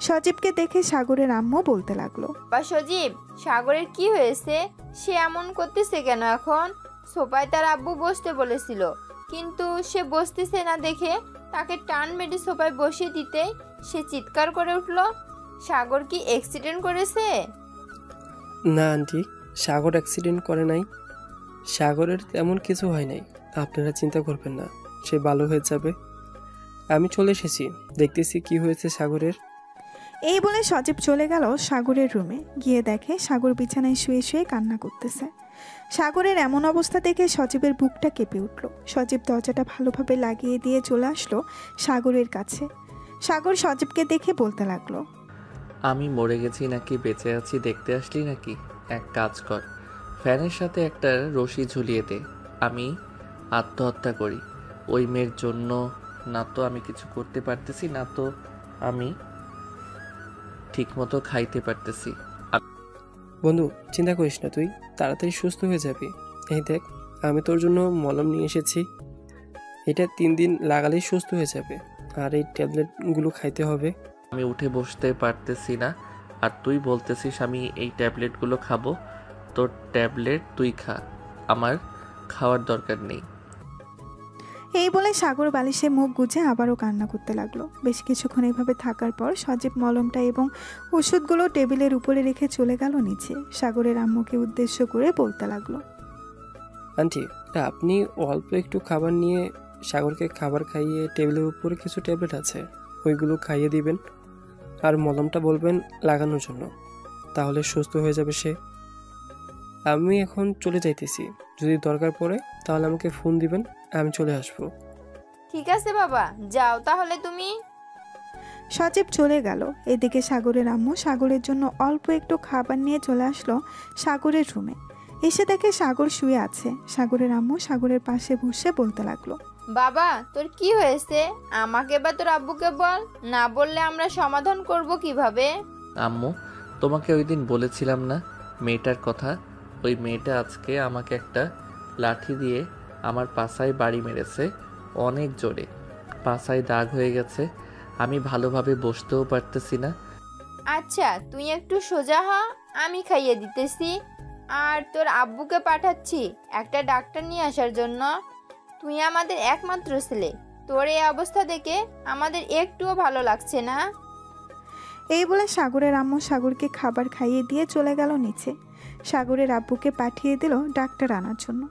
সজীবকে দেখে সাগরের আম্মু বলতে লাগলো, বা সজীব, সাগরের কি হয়েছে? সে এমন করতেছে কেন এখন? সোফায় তার আব্বু বসতে বলেছিল, কিন্তু সে বসতেছে না দেখে তাকে টান মেরে সোফায় বসিয়ে দিতেই সে চিৎকার করে উঠল। সাগর কি অ্যাক্সিডেন্ট করেছে? না আন্টি, সাগর অ্যাক্সিডেন্ট করে নাই। সাগরের তেমন কিছু হয় নাই, আপনারা চিন্তা করবেন না, সে ভালো হয়ে যাবে। আমি চলে এসেছি, দেখতেছি কি হয়েছে সাগরের। এই বলে সজীব চলে গেল সাগরের রুমে। গিয়ে দেখে সাগর বিছানায় শুয়ে শুয়ে কান্না করতেছে। সাগরের এমন অবস্থা দেখে সজীবের বুকটা কেঁপে উঠল। সজীব দরজাটা ভালোভাবে লাগিয়ে দিয়ে চলে আসলো সাগরের কাছে। সাগর সজীবকে দেখে বলতে লাগলো, আমি মরে গেছি নাকি বেঁচে আছি দেখতে আসলি নাকি? এক কাজ কর, ফ্যানের সাথে একটা রশি ঝুলিয়ে দে, আমি আত্মহত্যা করি। ওই মেয়ের জন্য না তো আমি কিছু করতে পারতেছি, না তো আমি ঠিকমতো খাইতে পারতেছি। বন্ধু চিন্তা করিস না, তুই তাড়াতাড়ি সুস্থ হয়ে যাবি। এই দেখ, আমি তোর জন্য মলম নিয়ে এসেছি, এটা 3 দিন লাগালেই সুস্থ হয়ে যাবে। আর এই ট্যাবলেটগুলো খাইতে হবে। আমি উঠে বসতে পারতেছি না, আর তুই বলতেছিস আমি এই ট্যাবলেটগুলো খাবো? তোর ট্যাবলেট তুই খা, আমার খাওয়ার দরকার নেই। এই বলে সাগর বালিশে মুখ গুজে আবারও কান্না করতে লাগলো। বেশ কিছুক্ষণ এইভাবে থাকার পর সজীব মলমটা এবং ওষুধগুলো টেবিলের উপরে রেখে চলে গেল নিচে। সাগরের আম্মুকে উদ্দেশ্য করে বলতে লাগলো, আন্টি, আপনি অল্প একটু খাবার নিয়ে সাগরকে খাবার খাইয়ে টেবিলের উপরে কিছু ট্যাবলেট আছে ওইগুলো খাইয়ে দিবেন, আর মলমটা বলবেন লাগানোর জন্য, তাহলে সুস্থ হয়ে যাবে সে। আমি এখন চলে যাইতেছি, যদি দরকার পড়ে তাহলে আমাকে ফোন দিবেন, আমি চলে আসবো। ঠিক আছে বাবা, যাও তাহলে তুমি। সজীব চলে গেল। এদিকে সাগরের আম্মু সাগরের জন্য অল্প একটু খাবার নিয়ে চলে আসলো সাগরের রুমে। এসে দেখে সাগর শুয়ে আছে। সাগরের আম্মু সাগরের পাশে বসে বলতে লাগলো, বাবা তোর কি হয়েছে? আমাকে বা তোর আব্বুকে বল, না বললে আমরা সমাধান করব কিভাবে? আম্মু, তোমাকে ওই দিন বলেছিলাম না মেয়েটার কথা? ওই মেয়েটা আজকে আমাকে একটা লাঠি দিয়ে আমার পাছায় বাড়ি মেরেছে, অনেক জোরে। পাছায় দাগ হয়ে গেছে, আমি ভালোভাবে বসতেও পারতেছি না। আচ্ছা তুই একটু সোজা হ, আমি খাইয়ে দিতেছি। আর তোর আব্বুকে পাঠাচ্ছি একটা ডাক্তার নিয়ে আসার জন্য। তুই আমাদের একমাত্র ছেলে, তোর এই অবস্থা দেখে আমাদের একটুও ভালো লাগছে না। এই বলে সাগরের আম্মু সাগরকে খাবার খাইয়ে দিয়ে চলে গেল নিচে। সাগরের আব্বুকে পাঠিয়ে দিল ডাক্তার আনার জন্য।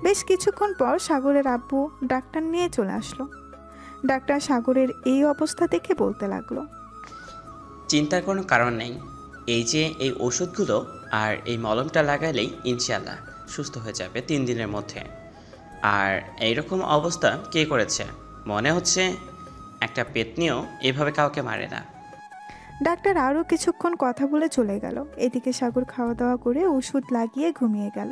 বেশ কিছুক্ষণ পর সাগরের আব্বু ডাক্তার নিয়ে চলে আসলো। ডাক্তার সাগরের এই অবস্থা দেখে বলতে লাগলো, চিন্তার কোনো কারণ নেই, এই যে এই ওষুধগুলো আর এই মলমটা লাগালেই ইনশাল্লাহ সুস্থ হয়ে যাবে 3 দিনের মধ্যে। আর এইরকম অবস্থা কে করেছে? মনে হচ্ছে একটা পেতনিও এভাবে কাউকে মারে না। ডাক্তার আরও কিছুক্ষণ কথা বলে চলে গেল। এদিকে সাগর খাওয়া দাওয়া করে ওষুধ লাগিয়ে ঘুমিয়ে গেল।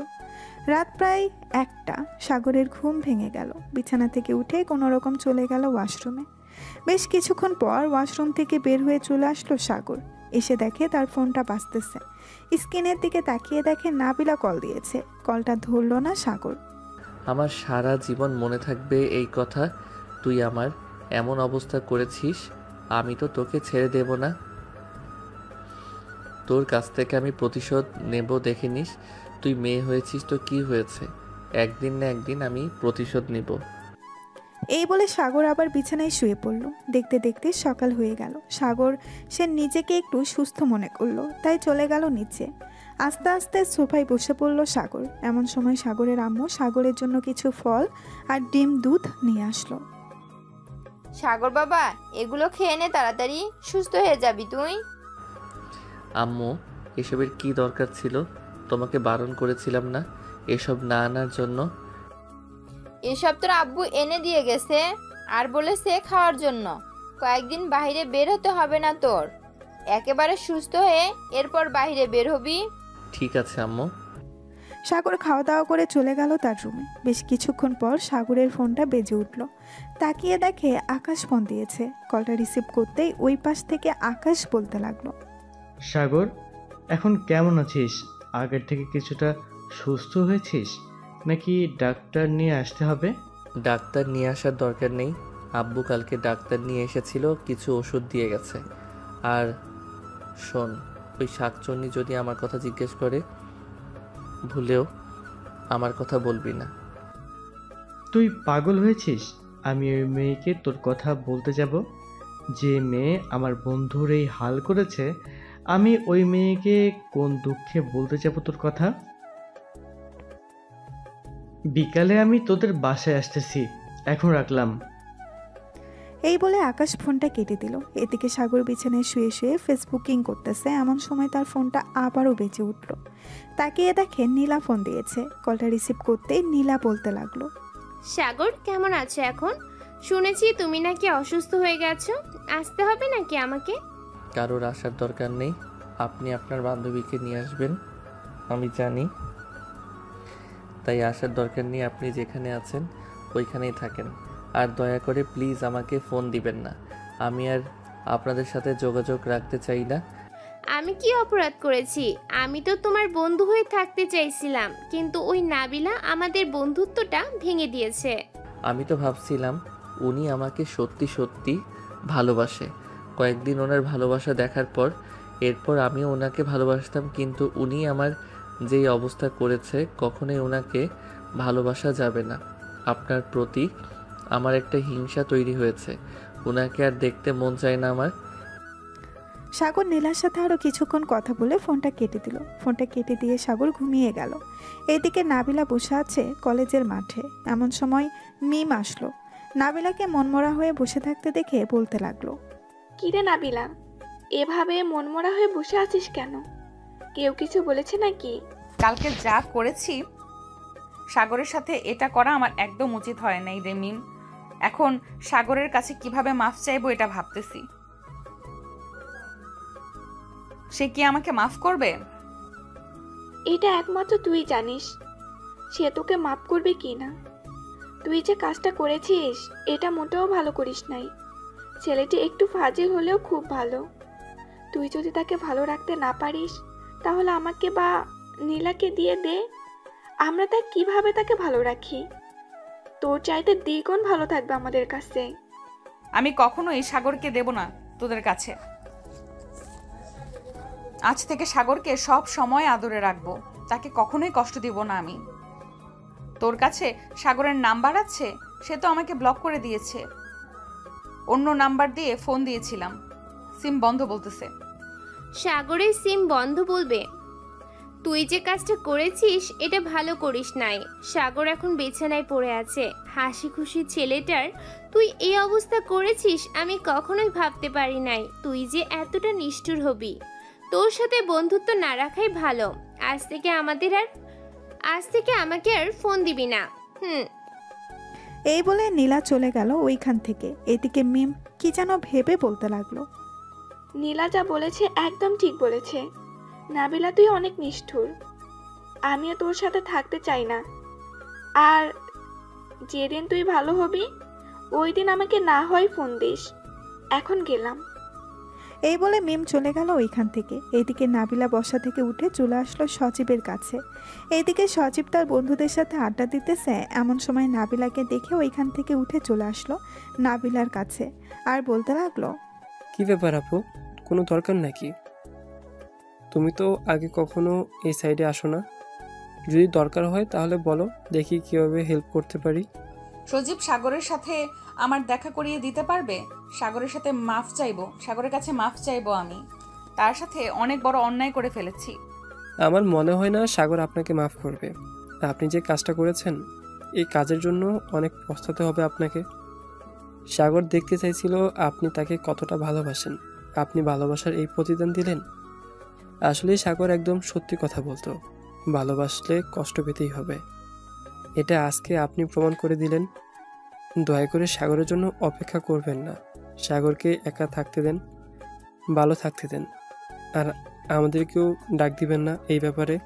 রাত প্রায় 1টা। সাগরের ঘুম ভেঙে গেল। বিছানা থেকে উঠে কোনো রকম চলে গেল ওয়াশরুমে। বেশ কিছুক্ষণ পর ওয়াশরুম থেকে বের হয়ে চলে আসলো সাগর। এসে দেখে তার ফোনটা বাজতেছে। স্ক্রিনের দিকে তাকিয়ে দেখে নাবিলা কল দিয়েছে। কলটা ধরলো না সাগর। আমার সারা জীবন মনে থাকবে এই কথা, তুই আমার এমন অবস্থা করেছিস, আমি তো তোকে ছেড়ে দেব না। তোর কাছ থেকে আমি প্রতিশোধ নেব, দেখে নিস। তুই মেয়ে হয়েছিস তো কি হয়েছে, একদিন না একদিন আমি প্রতিশোধ নেব। এই বলে সাগর আবার বিছানায় শুয়ে পড়ল। দেখতে দেখতে সকাল হয়ে গেল। সাগর সে নিজেকে একটু সুস্থ মনে করলো, তাই চলে গেল নিচে। আস্তে আস্তে সোফায় বসে পড়ল সাগর। এমন সময় সাগরের আম্মু সাগরের জন্য কিছু ফল আর ডিম দুধ নিয়ে আসলো। সাগর বাবা, এগুলো খেয়ে নে, তাড়াতাড়ি সুস্থ হয়ে যাবি তুই। আম্মু, এসবের কি দরকার ছিল? তোমাকে বারণ করেছিলাম না এসব না আনার জন্য? এসব তোর আব্বু এনে দিয়ে গেছে আর বলেছে খাওয়ার জন্য। কয়েকদিন বাইরে বের হতে হবে না তোর। একেবারে সুস্থ হয়ে এরপর বাইরে বের হবি। ঠিক আছে আম্মু। সাগর খাওয়া দাওয়া করে চলে গেল তার রুমে। বেশ কিছুক্ষণ পর সাগরের ফোনটা বেজে উঠল। তাকিয়ে দেখে আকাশ ফোন দিয়েছে। কলটা রিসিভ করতেই ওই পাশ থেকে আকাশ বলতে লাগলো, সাগর, এখন কেমন আছিস? আগের থেকে কিছুটা সুস্থ হয়েছিস নাকি ডাক্তার নিয়ে আসতে হবে? ডাক্তার নিয়ে আসার দরকার নেই। আব্বু কালকে ডাক্তার নিয়ে এসেছিল, কিছু ওষুধ দিয়ে গেছে। আর শোন, ওই শাকচুন্নি যদি আমার কথা জিজ্ঞেস করে ভুলেও আমার কথা বলবি না। তুই পাগল হয়েছিস? আমি ওই মেয়েকে তোর কথা বলতে যাব? যে মেয়ে আমার বন্ধুর এই হাল করেছে, আমি ওই মেয়েকে কোন দুঃখে বলতে যাব তোর কথা? বিকালে আমি তোদের বাসায় আসতেছি, এখন রাখলাম। এই বলে আকাশ ফোনটা কেটে দিল। এদিকে সাগর বিছানায় শুয়ে শুয়ে ফেসবুকিং করতেছে। এমন সময় তার ফোনটা আবারও বেজে উঠল। তাকিয়ে দেখে নীলা ফোন দিয়েছে। কলটা রিসিভ করতেই নীলা বলতে লাগলো, সাগর কেমন আছো এখন? শুনেছি তুমি নাকি অসুস্থ হয়ে গেছো, আসতে হবে নাকি আমাকে? কারোর আসার দরকার নেই। আপনি আপনার বান্ধবীকে নিয়ে আসবেন, আমি জানি। তাই আসার দরকার নেই। আপনি যেখানে আছেন ওইখানেই থাকেন। আর দয়া করে প্লিজ আমাকে ফোন দিবেন না। আমি আর আপনাদের সাথে যোগাযোগ রাখতে চাই না। আমি কি অপরাধ করেছি? আমি তো তোমার বন্ধু হয়ে থাকতে চাইছিলাম, কিন্তু ওই নাবিলা আমাদের বন্ধুত্বটা ভেঙে দিয়েছে। আমি তো ভাবছিলাম উনি আমাকে সত্যি সত্যি ভালোবাসে। কয়েকদিন ওনার ভালোবাসা দেখার পর এরপর আমিও ওনাকে ভালোবাসতাম, কিন্তু উনি আমার যেই অবস্থা করেছে, কখনোই ওনাকে ভালোবাসা যাবে না। আপনার প্রতি আমার একটা হিংসা তৈরি হয়েছে। ওনাকে আর দেখতে মন চায় না আমার। সাগর নীলার সাথে আরও কিছুক্ষণ কথা বলে ফোনটা কেটে দিল। ফোনটা কেটে দিয়ে সাগর ঘুমিয়ে গেল। এদিকে নাবিলা বসে আছে কলেজের মাঠে। এমন সময় মিম আসলো। নাবিলাকে মনমরা হয়ে বসে থাকতে দেখে বলতে লাগলো, কিরে নাবিলা, এভাবে মনমরা হয়ে বসে আছিস কেন? কেউ কিছু বলেছে নাকি? কালকে যা করেছি সাগরের সাথে, এটা করা আমার একদম উচিত হয় নাই রে মিম। এখন সাগরের কাছে কিভাবে মাফ চাইবো এটা ভাবতেছি। সে কি আমাকে মাফ করবে? এটা একমাত্র তুই জানিস সে তোকে মাফ করবে কি না। তুই যে কাজটা করেছিস এটা মোটেও ভালো করিস নাই। ছেলেটি একটু ফাজিল হলেও খুব ভালো। তুই যদি তাকে ভালো রাখতে না পারিস তাহলে আমাকে বা নীলাকে দিয়ে দে, আমরা তা কিভাবে তাকে ভালো রাখি। তোর চাইতে দ্বিগুণ ভালো থাকবে আমাদের কাছে। আমি কখনোই সাগরকে দেব না তোদের কাছে। আজ থেকে সাগরকে সব সময় আদরে রাখবো, তাকে কখনোই কষ্ট দিব না আমি। তোর কাছে সাগরের নাম্বার আছে? সে তো আমাকে ব্লক করে দিয়েছে। অন্য নাম্বার দিয়ে ফোন দিয়েছিলাম, সিম বন্ধ বলতেছে। সাগরের সিম বন্ধ বলবে? তুই যে কাজটা করেছিস এটা ভালো করিস নাই। সাগর এখন বিছানায় পড়ে আছে। হাসি খুশি ছেলেটার তুই এই অবস্থা করেছিস আমি কখনোই ভাবতে পারি নাই তুই যে এতটা নিষ্ঠুর হবি। তোর সাথে বন্ধুত্ব না রাখাই ভালো। আজ থেকে আমাকে আর ফোন দিবি না। এই বলে নীলা চলে গেল ওইখান থেকে। এদিকে মিম কি যেন ভেবে বলতে লাগলো, নীলা যা বলেছে একদম ঠিক বলেছে। নাবিলা তুই অনেক নিষ্ঠুর। আমিও তোর সাথে থাকতে চাই না। আর যেদিন তুই ভালো হবি ওই দিন আমাকে না হয় ফোন দিস। এখন গেলাম। এই বলে মিম চলে গেল ওইখান থেকে। এইদিকে নাবিলা বসা থেকে উঠে চলে আসলো সজীবের কাছে। এইদিকে সজীব তার বন্ধুদের সাথে আড্ডা দিতেছে। এমন সময় নাবিলাকে দেখে ওইখান থেকে উঠে চলে আসলো নাবিলার কাছে আর বলতে লাগলো, কি ব্যাপার আপু, কোনো দরকার নাকি? তুমি তো আগে কখনো এই সাইডে আসো না। যদি দরকার হয় তাহলে বলো, দেখি কিভাবে হেল্প করতে পারি। সজীব সাগরের সাথে আমার দেখা করিয়ে দিতে পারবে? সাগরের সাথে মাফ চাইবো, সাগরের কাছে মাফ চাইবো। আমি তার সাথে অনেক বড় অন্যায় করে ফেলেছি। আমার মনে হয় না সাগর আপনাকে মাফ করবে। আপনি যে কাজটা করেছেন এই কাজের জন্য অনেক পস্তাতে হবে আপনাকে। সাগর দেখতে চাইছিল আপনি তাকে কতটা ভালোবাসেন। আপনি ভালোবাসার এই প্রতিদান দিলেন। আসলেই সাগর একদম সত্যি কথা বলতো, ভালোবাসলে কষ্ট পেতেই হবে। এটা আজকে আপনি প্রমাণ করে দিলেন। দয়া করে সাগরের জন্য অপেক্ষা করবেন না। সাগরকে একা থাকতে দেন, ভালো থাকতে দেন। আর আমাদেরকেও ডাক দিবেন না এই ব্যাপারে।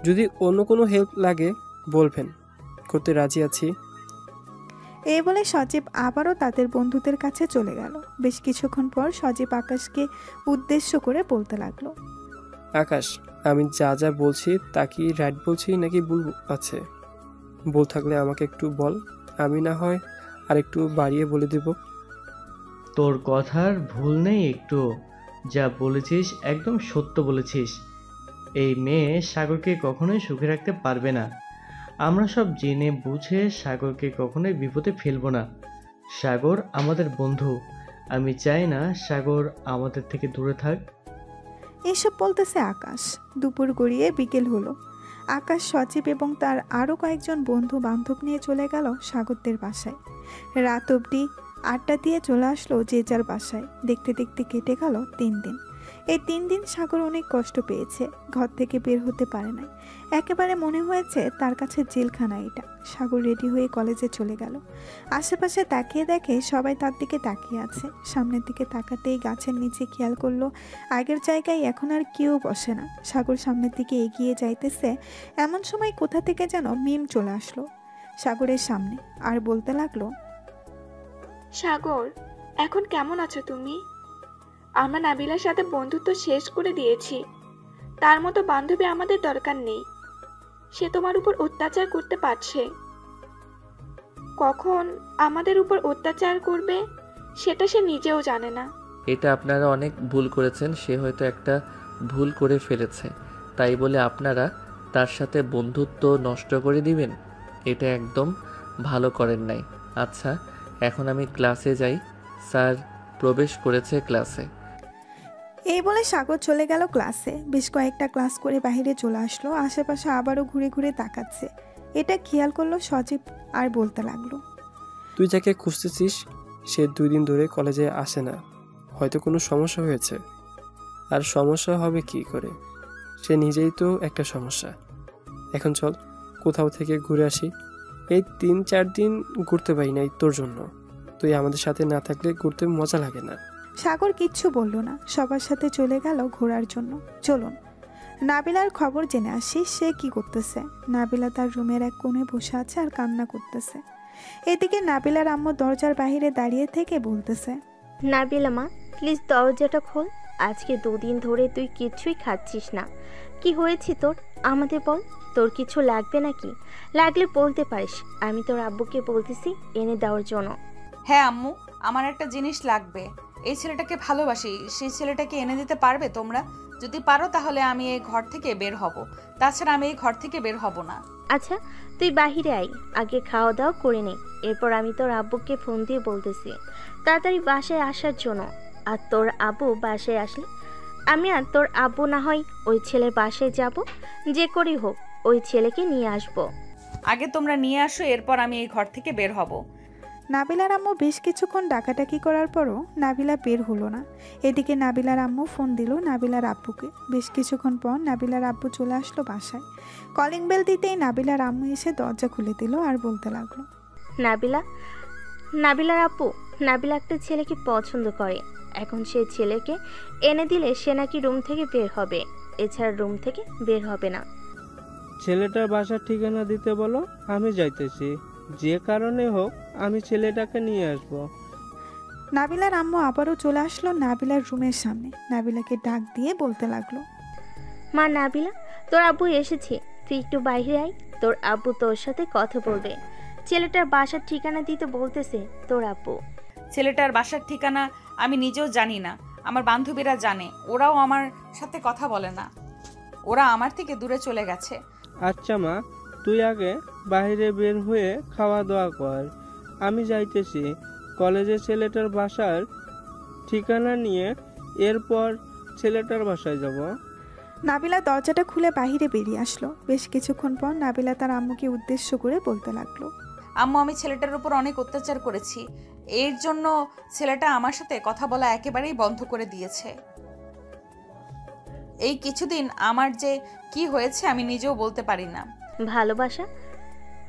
যদি অন্য কোনো হেল্প লাগে বলবেন, করতে রাজি আছি। এই বলে সজীব আবারও তাদের বন্ধুদের কাছে চলে গেল। বেশ কিছুক্ষণ পর সজীব আকাশকে উদ্দেশ্য করে বলতে লাগলো, আকাশ, আমি যা যা বলছি তা কি রাইট বলছি নাকি ভুল আছে? ভুল থাকলে আমাকে একটু বল, আমি না হয় আর একটু বাড়িয়ে বলে দেব। তোর কথার ভুল নেই একটু। যা বলেছিস একদম সত্য বলেছিস। এই মেয়ে সাগরকে কখনোই সুখে রাখতে পারবে না। আমরা সব জেনে বুঝে সাগরকে কখনোই বিপদে ফেলবো না। সাগর আমাদের বন্ধু। আমি চাই না সাগর আমাদের থেকে দূরে থাক। এসব বলতেছে আকাশ। দুপুর গড়িয়ে বিকেল হলো। আকাশ, সজীব এবং তার আরও কয়েকজন বন্ধু বান্ধব নিয়ে চলে গেল সাগরদের বাসায়। রাত অবধি আড্ডা দিয়ে চলে আসলো যে যার বাসায়। দেখতে দেখতে কেটে গেল 3 দিন। এই 3 দিন সাগর অনেক কষ্ট পেয়েছে। ঘর থেকে বের হতে পারে নাই। একেবারে মনে হয়েছে তার কাছে জেলখানা এটা। সাগর রেডি হয়ে কলেজে চলে গেল। আশেপাশে তাকিয়ে দেখে সবাই তার দিকে তাকিয়ে আছে। সামনের দিকে তাকাতেই গাছের নিচে খেয়াল করলো আগের জায়গায় এখন আর কেউ বসে না। সাগর সামনের দিকে এগিয়ে যাইতেছে, এমন সময় কোথা থেকে যেন মিম চলে আসলো সাগরের সামনে আর বলতে লাগলো, সাগর, এখন কেমন আছো তুমি? আমরা নাবিলার সাথে বন্ধুত্ব শেষ করে দিয়েছি। তার মতো বান্ধবী আমাদের দরকার নেই। সে তোমার উপর অত্যাচার করতে পারছে। কখন আমাদের উপর অত্যাচার করবে সেটা সে নিজেও জানে না। এটা আপনারা অনেক ভুল করেছেন। সে হয়তো একটা ভুল করে ফেলেছে, তাই বলে আপনারা তার সাথে বন্ধুত্ব নষ্ট করে দিবেন? এটা একদম ভালো করেন নাই। আচ্ছা, এখন আমি ক্লাসে যাই। স্যার প্রবেশ করেছে ক্লাসে। এই বলে সাগর চলে গেল ক্লাসে। বেশ কয়েকটা ক্লাস করে বাইরে চলে আসলো। আশেপাশে আবারও ঘুরে ঘুরে তাকাচ্ছে। এটা খেয়াল করলো সজীব আর বলতে লাগলো, তুই যাকে খুঁজতেছিস সে 2 দিন ধরে কলেজে আসে না। হয়তো কোনো সমস্যা হয়েছে। আর সমস্যা হবে কি করে? সে নিজেই তো একটা সমস্যা। এখন চল কোথাও থেকে ঘুরে আসি। এই 3-4 দিন ঘুরতে পারি নাই তোর জন্য। তুই আমাদের সাথে না থাকলে ঘুরতে মজা লাগে না। সাগর কিচ্ছু বলল না। সবার সাথে চলে গেল ঘোরার জন্য। চলুন নাবিলার খবর জেনে আসি, সে কি করতেছে। নাবিলা তার রুমের এক কোণে বসে আছে আর কান্না করতেছে। এদিকে নাবিলার আম্মু দরজার বাইরে দাঁড়িয়ে থেকে বলতেছে, নাবিলা মা, প্লিজ দরজাটা খোল। আজকে 2 দিন ধরে তুই কিছুই খাচ্ছিস না। কি হয়েছে তোর? আমাদের বল। তোর কিছু লাগবে নাকি? লাগলে বলতে পারিস। আমি তোর আব্বুকে বলতেছি এনে দেওয়ার জন্য। হ্যাঁ আম্মু, আমার একটা জিনিস লাগবে। এই ছেলেটাকে ভালোবাসি, সেই ছেলেটাকে এনে দিতে পারবে তোমরা? যদি পারো তাহলে আমি এই ঘর থেকে বের হব। তাছাড়া আমি এই ঘর থেকে বের হব না। আচ্ছা, তুই বাহিরে আয়, আগে খাওয়া দাওয়া করে নে। এরপর আমি তোর আব্বুকে ফোন দিয়ে বলতেছি তাড়াতাড়ি বাসায় আসার জন্য। আর তোর আব্বু বাসায় আসলে আমি আর তোর আব্বু না হয় ওই ছেলের বাসায় যাব। যে করেই হোক ওই ছেলেকে নিয়ে আসবো। আগে তোমরা নিয়ে আসো, এরপর আমি এই ঘর থেকে বের হব। নাবিলার আম্মু বেশ কিছুক্ষণ ডাকাডাকি করার পরও নাবিলা বের হলো না। এদিকে নাবিলার আম্মু ফোন দিল নাবিলার আব্বুকে। বেশ কিছুক্ষণ পর নাবিলার আব্বু চলে আসলো বাসায়। কলিং বেল দিতেই নাবিলার আম্মু এসে দরজা খুলে দিল আর বলতে লাগলো, নাবিলার আব্বু, নাবিলা একটা ছেলেকে পছন্দ করে। এখন সেই ছেলেকে এনে দিলে সে নাকি রুম থেকে বের হবে, এছাড়া রুম থেকে বের হবে না। ছেলেটার বাসার ঠিকানা দিতে বলো, আমি যাইতেছি। যে কারণে হোক আমি ছেলেটাকে নিয়ে আসব। নাবিলার আম্মু আবারও চলে আসলো নাবিলার রুমের সামনে। নাবিলাকে ডাক দিয়ে বলতে লাগলো, মা নাবিলা, তোর আব্বু এসেছে, তুই একটু বাইরে আয়। তোর আব্বু তোর সাথে কথা বলবে। ছেলেটার বাসার ঠিকানা দিতে বলতেছে তোর আব্বু। ছেলেটার বাসার ঠিকানা আমি নিজেও জানি না, আমার বান্ধবীরা জানে। ওরাও আমার সাথে কথা বলে না, ওরা আমার থেকে দূরে চলে গেছে। আচ্ছা মা, তুই আগে বাইরে বের হয়ে খাওয়া দাওয়া কর। আমি যাইতেছি কলেজে ছেলেটার বাসার ঠিকানা নিয়ে, এরপর ছেলেটার বাসায় যাব। নাবিলা দরজাটা খুলে বাহিরে বেরিয়ে আসলো। বেশ কিছুক্ষণ পর নাবিলা তার আম্মুকে উদ্দেশ্য করে বলতে লাগলো, আম্মু, আমি ছেলেটার উপর অনেক অত্যাচার করেছি। এর জন্য ছেলেটা আমার সাথে কথা বলা একেবারেই বন্ধ করে দিয়েছে। এই কিছুদিন আমার যে কি হয়েছে আমি নিজেও বলতে পারি না।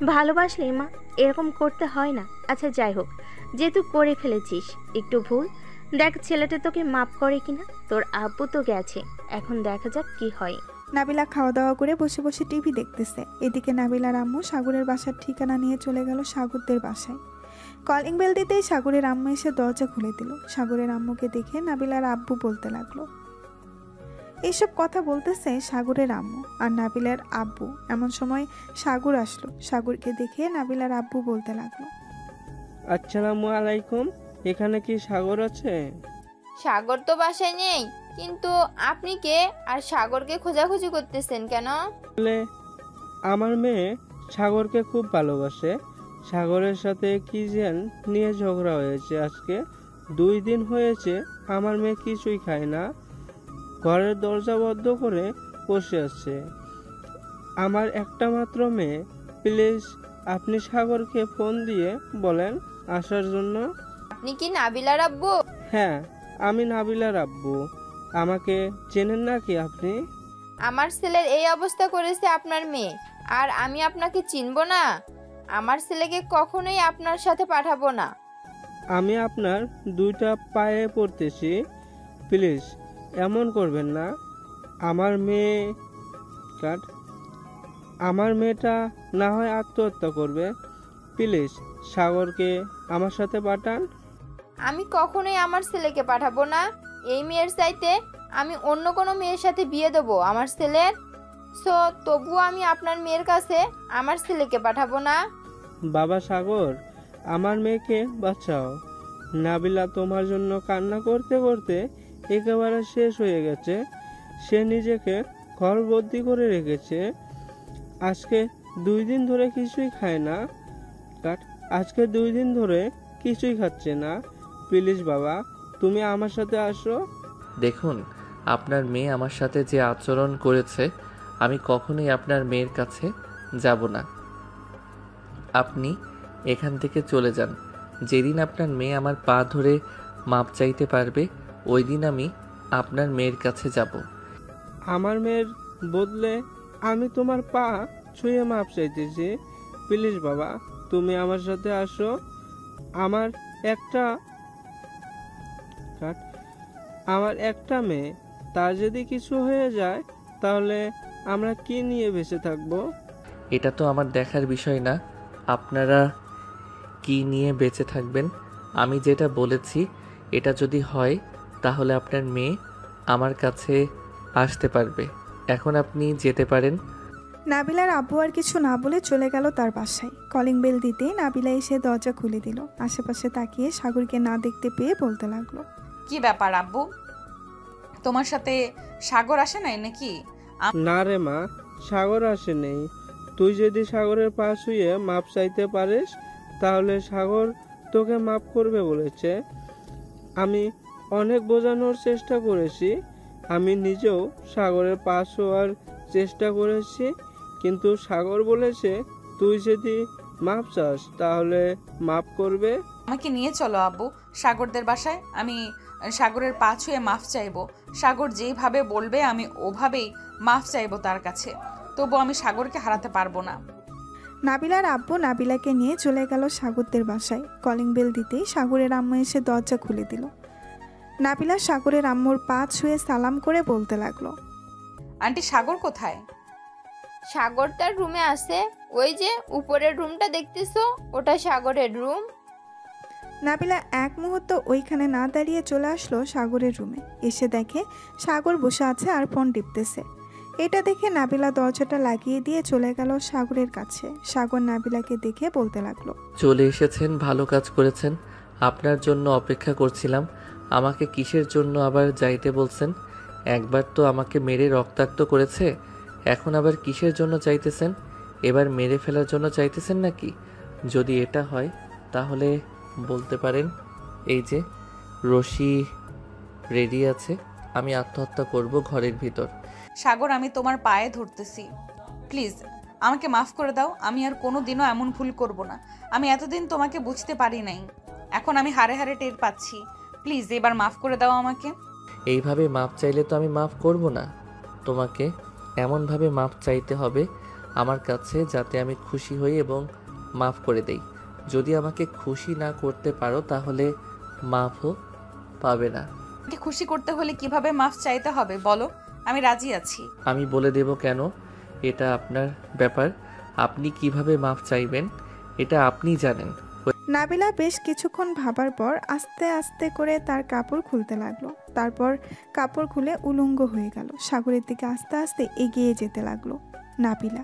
ভালোবাসলে মা এরকম করতে হয় না। আচ্ছা যাই হোক, যেহেতু করে ফেলেছিস একটু ভুল, দেখ ছেলেটা তোকে মাপ করে কিনা। তোর আব্বু তো গেছে, এখন দেখা যাক কি হয়। নাবিলা খাওয়া দাওয়া করে বসে বসে টিভি দেখতেছে। এদিকে নাবিলার আম্মু সাগরের বাসার ঠিকানা নিয়ে চলে গেল সাগরদের বাসায়। কলিং বেল দিতেই সাগরের আম্মু এসে দরজা খুলে দিল। সাগরের আম্মুকে দেখে নাবিলার আব্বু বলতে লাগলো। এইসব কথা বলতেছে সাগরের আম্মু আর নাবিলার আব্বু। এমন সময় সাগর আসলো। সাগরকে দেখে নাবিলার আব্বু বলতে লাগলো, আসসালামু আলাইকুম, এখানে কি সাগর আছে? সাগর তো বাসায় নেই, কিন্তু আপনি কে আর সাগরকে খোঁজাখুঁজি করতেছেন কেন? আমার মেয়ে সাগরকে খুব ভালোবাসে। সাগরের সাথে কি যেন নিয়ে ঝগড়া হয়েছে। আজকে 2 দিন হয়েছে আমার মেয়ে কিছুই খায় না, ঘরের দরজা বন্ধ করে বসে আছে। আমার একটা মাত্র মেয়ে, প্লিজ আপনি সাগরকে ফোন দিয়ে বলেন আসার জন্য। আপনি কি নাবিলার আব্বু? হ্যাঁ, আমি নাবিলার আব্বু। আমাকে চেনেন নাকি আপনি? আমার ছেলের এই অবস্থা করেছে আপনার মেয়ে, আর আমি আপনাকে চিনব না? আমার ছেলেকে কখনোই আপনার সাথে পাঠাবো না। আমি আপনার 2টা পায়ে পড়তেছি, প্লিজ এমন করবেন না। আমার মেয়েটা না হয় আত্মহত্যা করবে। প্লিজ সাগরকে আমার সাথে পাঠান। আমি কখনোই আমার ছেলেকে পাঠাবো না। এই মেয়ের চাইতে আমি অন্য কোনো মেয়ের সাথে বিয়ে দেবো আমার ছেলের। সো তবুও আমি আপনার মেয়ের কাছে আমার ছেলেকে পাঠাবো না। বাবা সাগর, আমার মেয়েকে বাঁচাও। নাবিলা তোমার জন্য কান্না করতে করতে একেবারে শেষ হয়ে গেছে। সে নিজেকে ঘরবন্দি করে রেখেছে। আজকে 2 দিন ধরে কিছুই খায় না। আজকে 2 দিন ধরে কিছুই খাচ্ছে না। প্লিজ বাবা, তুমি আমার সাথে আসো। দেখুন, আপনার মেয়ে আমার সাথে যে আচরণ করেছে, আমি কখনোই আপনার মেয়ের কাছে যাব না। আপনি এখান থেকে চলে যান। যেদিন আপনার মেয়ে আমার পা ধরে মাপ চাইতে পারবে, ওই দিন আমি আপনার মেয়ের কাছে যাব। আমার মেয়ের বদলে আমি তোমার পা ছুঁয়ে মাপ চাইতেছি। প্লিজ বাবা, তুমি আমার সাথে আসো। আমার একটা মেয়ে, তার যদি কিছু হয়ে যায় তাহলে আমরা কি নিয়ে বেঁচে থাকবো? এটা তো আমার দেখার বিষয় না আপনারা কি নিয়ে বেঁচে থাকবেন। আমি যেটা বলেছি এটা যদি হয় তাহলে আপনার মেয়ে আমার কাছে আসতে পারবে। এখন আপনি যেতে পারেন। নাবিলার আব্বু আর কিছু না বলে চলে গেল তার বাসায়। কলিং বেল দিতে নাবিলা এসে দরজা খুলে দিল। আশেপাশে তাকিয়ে সাগরকে না দেখতে পেয়ে বলতে লাগলো, কি ব্যাপার আব্বু, তোমার সাথে সাগর আসে নাই নাকি? না রে মা, সাগর আসে নেই। তুই যদি সাগরের পা ছুঁয়ে মাপ চাইতে পারিস তাহলে সাগর তোকে মাপ করবে বলেছে। আমি অনেক বোঝানোর চেষ্টা করেছি। আমি নিজেও সাগরের পা ছোঁয়ার চেষ্টা করেছি, কিন্তু সাগর বলেছে তুই যদি মাপ চাস তাহলে মাপ করবে। আমাকে নিয়ে চলো আব্বু সাগরদের বাসায়। আমি সাগরের পা ছুঁয়ে মাফ চাইবো। সাগর যেভাবে বলবে আমি ওভাবেই মাফ চাইবো তার কাছে। তবু আমি সাগরকে হারাতে পারবো না। নাবিলার আব্বু নাবিলাকে নিয়ে চলে গেল সাগরদের বাসায়। কলিং বেল দিতেই সাগরের আম্মু এসে দরজা খুলে দিল। নাবিলা সাগরের আম্মুর পা ছুঁয়ে সালাম করে বলতে লাগলো, আন্টি সাগর কোথায়? সাগর তার রুমে আছে। ওই যে উপরের রুমটা দেখতেছো, ওটা সাগরের রুম। নাবিলা এক মুহূর্ত ওইখানে না দাঁড়িয়ে চলে আসলো সাগরের রুমে। এসে দেখে সাগর বসে আছে আর ফোন টিপতেছে। এটা দেখে নাবিলা দরজাটা লাগিয়ে দিয়ে চলে গেল সাগরের কাছে। সাগর নাবিলাকে দেখে বলতে লাগলো, চলে এসেছেন, ভালো কাজ করেছেন। আপনার জন্য অপেক্ষা করছিলাম। আমাকে কিসের জন্য আবার যাইতে বলছেন? একবার তো আমাকে মেরে রক্তাক্ত করেছে, এখন আবার কিসের জন্য চাইতেছেন? এবার মেরে ফেলার জন্য চাইতেছেন নাকি? যদি এটা হয় তাহলে বলতে পারেন, এই যে রশি রেডি আছে, আমি আত্মহত্যা করব ঘরের ভিতর। সাগর, আমি তোমার পায়ে ধরতেছি, প্লিজ আমাকে মাফ করে দাও। আমি আর কোনো দিনও এমন ভুল করব না। আমি এতদিন তোমাকে বুঝতে পারি নাই, এখন আমি হারে হারে টের পাচ্ছি। প্লিজ এবার মাফ করে দাও আমাকে। এইভাবে মাপ চাইলে তো আমি মাফ করব না। তোমাকে এমনভাবে মাপ চাইতে হবে আমার কাছে যাতে আমি খুশি হই এবং মাফ করে দেই। যদি আমাকে খুশি না করতে পারো তাহলে মাফও পাবে না। খুশি করতে হলে কিভাবে মাফ চাইতে হবে বলো, আমি রাজি আছি। আমি বলে দেব কেন, এটা আপনার ব্যাপার। আপনি কিভাবে মাফ চাইবেন এটা আপনিই জানেন। নাবিলা বেশ কিছুক্ষণ ভাবার পর আস্তে আস্তে করে তার কাপড় খুলতে লাগলো। তারপর কাপড় খুলে উলঙ্গ হয়ে গেল। সাগরের দিকে আস্তে আস্তে এগিয়ে যেতে লাগলো নাবিলা।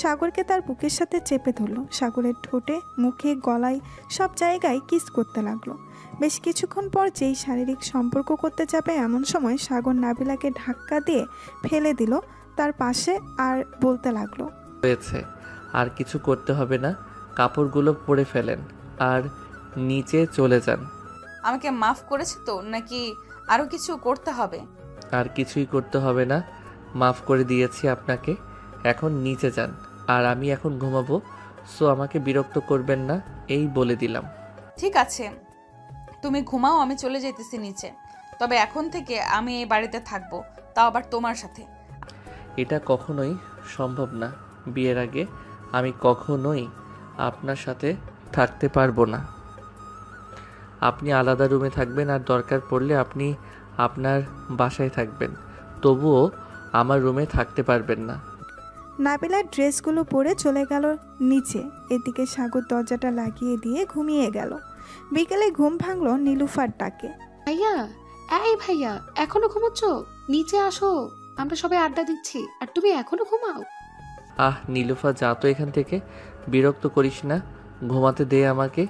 সাগরকে তার বুকের সাথে চেপে ধরলো। সাগরের ঠোঁটে, মুখে, গলায় সব জায়গায় কিস করতে লাগলো। বেশ কিছুক্ষণ পর যেই শারীরিক সম্পর্ক করতে যাবে এমন সময় সাগর নাবিলাকে ধাক্কা দিয়ে ফেলে দিল তার পাশে আর বলতে লাগলো, হয়েছে, আর কিছু করতে হবে না, কাপড়গুলো পরে ফেলেন আর নিচে চলে যান। আমাকে মাফ করেছে তো, নাকি আরো কিছু করতে হবে? আর কিছুই করতে হবে না, মাফ করে দিয়েছি আপনাকে। এখন নিচে যান, আর আমি এখন ঘুমাবো, সো আমাকে বিরক্ত করবেন না, এই বলে দিলাম। ঠিক আছে, তুমি ঘুমাও, আমি চলে যেতেছি নিচে। তবে এখন থেকে আমি এই বাড়িতে থাকবো, তাও আবার তোমার সাথে। এটা কখনোই সম্ভব না। বিয়ের আগে আমি কখনোই আপনার সাথে থাকতে পারবো না। আপনি আলাদা রুমে থাকবেন, আর দরকার পড়লে আপনি আপনার বাসায় থাকবেন, তবুও আমার রুমে থাকতে পারবেন না। নাবিলার ড্রেসগুলো পরে চলে গেল নিচে। এদিকে সাগর দরজাটা লাগিয়ে দিয়ে ঘুমিয়ে গেল। বিকেলে ঘুম ভাঙলো নীলুফার ডাকে, ভাইয়া, এই ভাইয়া, এখনো ঘুমোচ্ছ? নিচে আসো, আমরা সবাই আড্ডা দিচ্ছি, আর তুমি এখনো ঘুমাও? আহ নীলুফা, যা তো এখান থেকে, বিরক্ত করিস না, ঘুমাতে দে আমাকে।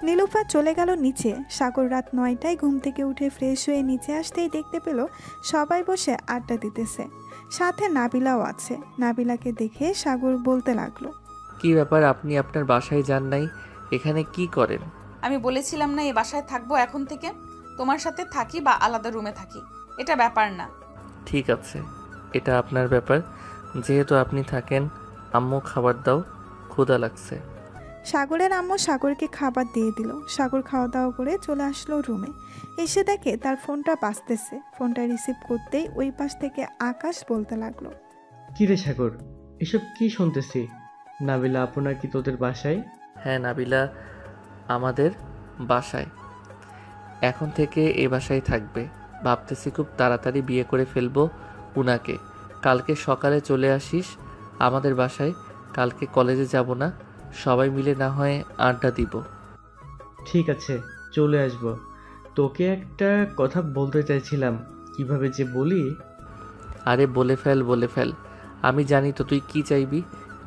নীলুফা চলে গেল নিচে। সাগর রাত 9টায় ঘুম থেকে উঠে ফ্রেশ হয়ে নিচে আসতেই দেখতে পেল সবাই বসে আড্ডা দিতেছে, সাথে নাবিলাও আছে। নাবিলাকে দেখে সাগর বলতে লাগলো, কি ব্যাপার, আপনি আপনার বাসায় যান নাই, এখানে কি করেন? আমি বলেছিলাম না এই বাসায় থাকবো এখন থেকে, তোমার সাথে থাকি বা আলাদা রুমে থাকি, এটা ব্যাপার না। ঠিক আছে, এটা আপনার ব্যাপার, যেহেতু আপনি থাকেন। আম্মু খাবার দাও, ক্ষুধা লাগছে। সাগরের আম্মু সাগরকে খাবার দিয়ে দিল। সাগর খাওয়া দাওয়া করে চলে আসলো রুমে। এসে দেখে তার ফোনটা বাজতেছে। ফোনটা রিসিভ করতেই ওই পাশ থেকে আকাশ বলতে লাগলো, কি রে সাগর, এসব কি শুনতেছি? নাবিলা আপনার কি তোদের বাসায়? হ্যাঁ নাবিলা আমাদের বাসায়, এখন থেকে এই বাসায় থাকবে। ভাবতেছি খুব তাড়াতাড়ি বিয়ে করে ফেলবো উনাকে। কালকে সকালে চলে আসিস আমাদের বাসায়, কালকে কলেজে যাব না, সবাই মিলে না হয় আড্ডা দিব। ঠিক আছে, চলে আসবো। তোকে একটা কথা বলতে চাইছিলাম, কিভাবে যে বলি। আরে বলে ফেল, বলে ফেল। আমি জানি তো তুই কি চাইবি,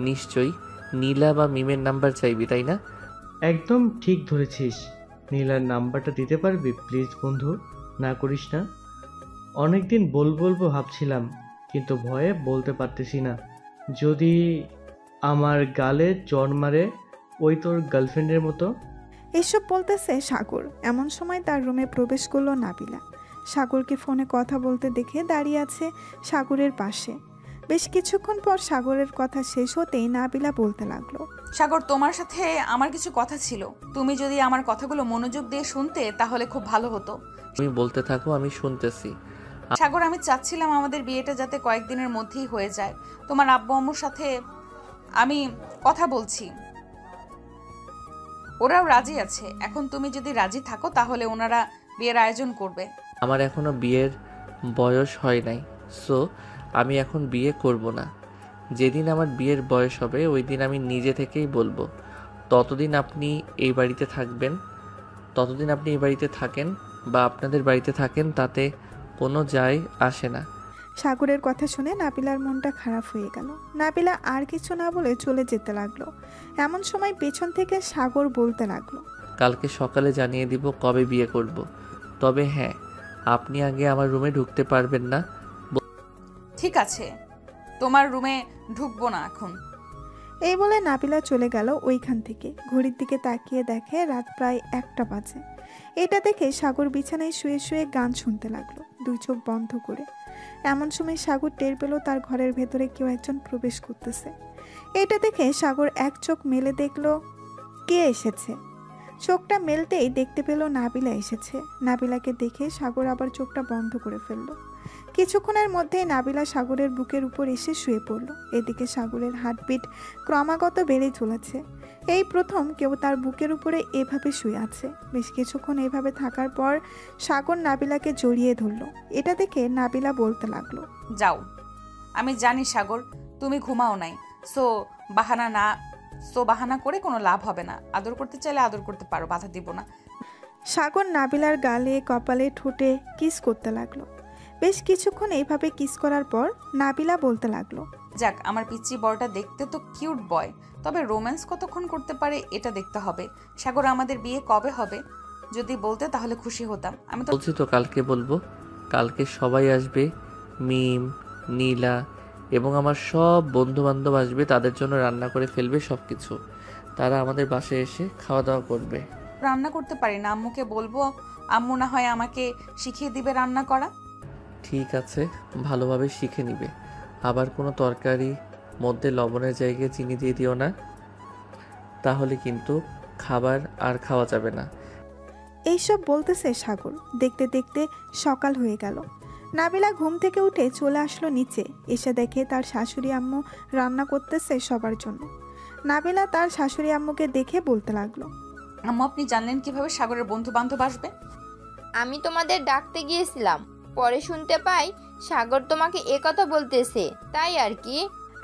নিশ্চয়ই নীলা বা মিমের নাম্বার চাইবি, তাই না? একদম ঠিক ধরেছিস। নীলার নাম্বারটা দিতে পারবি প্লিজ বন্ধু? না করিস না। অনেকদিন বলবো ভাবছিলাম, কিন্তু ভয়ে বলতে পারতেছি না। যদি আমার গালে চড় মারে ওই তোর গার্লফ্রেন্ডের মতো। এসব বলতেছে সাগর। এমন সময় তার রুমে প্রবেশ করলো নাবিলা। সাগরকে ফোনে কথা বলতে দেখে দাঁড়িয়ে আছে সাগরের পাশে। বেশ কিছুক্ষণ পর সাগরের কথা শেষ হতেই নাবিলা বলতে লাগলো, সাগর, তোমার সাথে আমার কিছু কথা ছিল, তুমি যদি আমার কথাগুলো মনোযোগ দিয়ে শুনতে তাহলে খুব ভালো হতো। তুমি বলতে থাকো, আমি শুনতেছি। সাগর, আমি চাচ্ছিলাম আমাদের বিয়েটা যাতে কয়েকদিনের মধ্যেই হয়ে যায়। তোমার আব্বু আম্মুর সাথে আমি কথা বলছি, ওরাও রাজি আছে। এখন তুমি যদি রাজি থাকো তাহলে ওনারা বিয়ের আয়োজন করবে। আমার এখনো বিয়ের বয়স হয় নাই, সো আমি এখন বিয়ে করব না। যেদিন আমার বিয়ের বয়স হবে ওই দিন আমি নিজে থেকেই বলবো। ততদিন আপনি এই বাড়িতে থাকবেন, ততদিন আপনি এই বাড়িতে থাকেন বা আপনাদের বাড়িতে থাকেন, তাতে কোনো যায় আসে না। সাগরের কথা শুনে নাবিলার মনটা খারাপ হয়ে গেল। নাবিলা আর কিছু না বলে চলে যেতে লাগলো। এমন সময় পেছন থেকে সাগর বলতে লাগলো, কালকে সকালে জানিয়ে দিব কবে বিয়ে করব। তবে হ্যাঁ, আপনি আগে আমার রুমে ঢুকতে পারবেন না। ঠিক আছে, তোমার রুমে ঢুকবো না এখন। এই বলে নাবিলা চলে গেল ওইখান থেকে। ঘড়ির দিকে তাকিয়ে দেখে রাত প্রায় 1টা বাজে। এটা দেখে সাগর বিছানায় শুয়ে শুয়ে গান শুনতে লাগলো, 2 চোখ বন্ধ করে। এমন সময় সাগর টের পেল তার ঘরের ভেতরে কেউ একজন প্রবেশ করতেছে। এটা দেখে সাগর এক চোখ মেলে দেখলো কে এসেছে। চোখটা মেলতেই দেখতে পেল নাবিলা এসেছে। নাবিলাকে দেখে সাগর আবার চোখটা বন্ধ করে ফেলল। কিছুক্ষণের মধ্যেই নাবিলা সাগরের বুকের উপর এসে শুয়ে পড়ল। এদিকে সাগরের হার্টবিট ক্রমাগত বেড়ে চলেছে। এই প্রথম কেউ তার বুকের উপরে এভাবে শুয়ে আছে। বেশ কিছুক্ষণ এভাবে থাকার পর সাগর নাবিলাকে জড়িয়ে ধরল। এটা দেখে নাবিলা বলতে লাগলো, যাও, আমি জানি সাগর তুমি ঘুমাও নাই, সো বাহানা করে কোনো লাভ হবে না। আদর করতে চাইলে আদর করতে পারো, বাধা দিব না। সাগর নাবিলার গালে কপালে ঠোঁটে কিস করতে লাগলো। বেশ কিছুক্ষণ এইভাবে কিস করার পর নাবিলা বলতে লাগলো, যাক, আমার পিচ্চি বড়টা দেখতে তো কিউট বয়, তবে রোম্যান্স কতক্ষণ করতে পারে এটা দেখতে হবে। সাগর, আমাদের বিয়ে কবে হবে? যদি বলতে তাহলে খুশি হতাম। আমি তো বলছি তো কালকে বলবো। কালকে সবাই আসবে, মিম, নীলা এবং আমার সব বন্ধু বান্ধব আসবে। তাদের জন্য রান্না করে ফেলবে সব কিছু। তারা আমাদের বাসায় এসে খাওয়া দাওয়া করবে। রান্না করতে পারি না, আম্মুকে বলবো, আম্মু না হয় আমাকে শিখিয়ে দিবে রান্না করা। ঠিক আছে, ভালোভাবে শিখে নিবে। আবার কোনো তরকারি মধ্যে লবণের জায়গায় চিনি দিয়ে দিও না, তাহলে কিন্তু খাবার আর খাওয়া যাবে না। এইসব বলতেছে সাগর। দেখতে দেখতে সকাল হয়ে গেল। নাবিলা ঘুম থেকে উঠে চলে আসলো নিচে। এসে দেখে তার শাশুড়ি আম্মু রান্না করতেছে সবার জন্য। নাবিলা তার শাশুড়ি আম্মুকে দেখে বলতে লাগলো, আম্মু, আপনি জানলেন কিভাবে সাগরের বন্ধু বান্ধব আসবে? আমি তোমাদের ডাকতে গিয়েছিলাম, পরে শুনতে পাই সাগর তোমাকে একথা বলতেছে, তাই আর কি।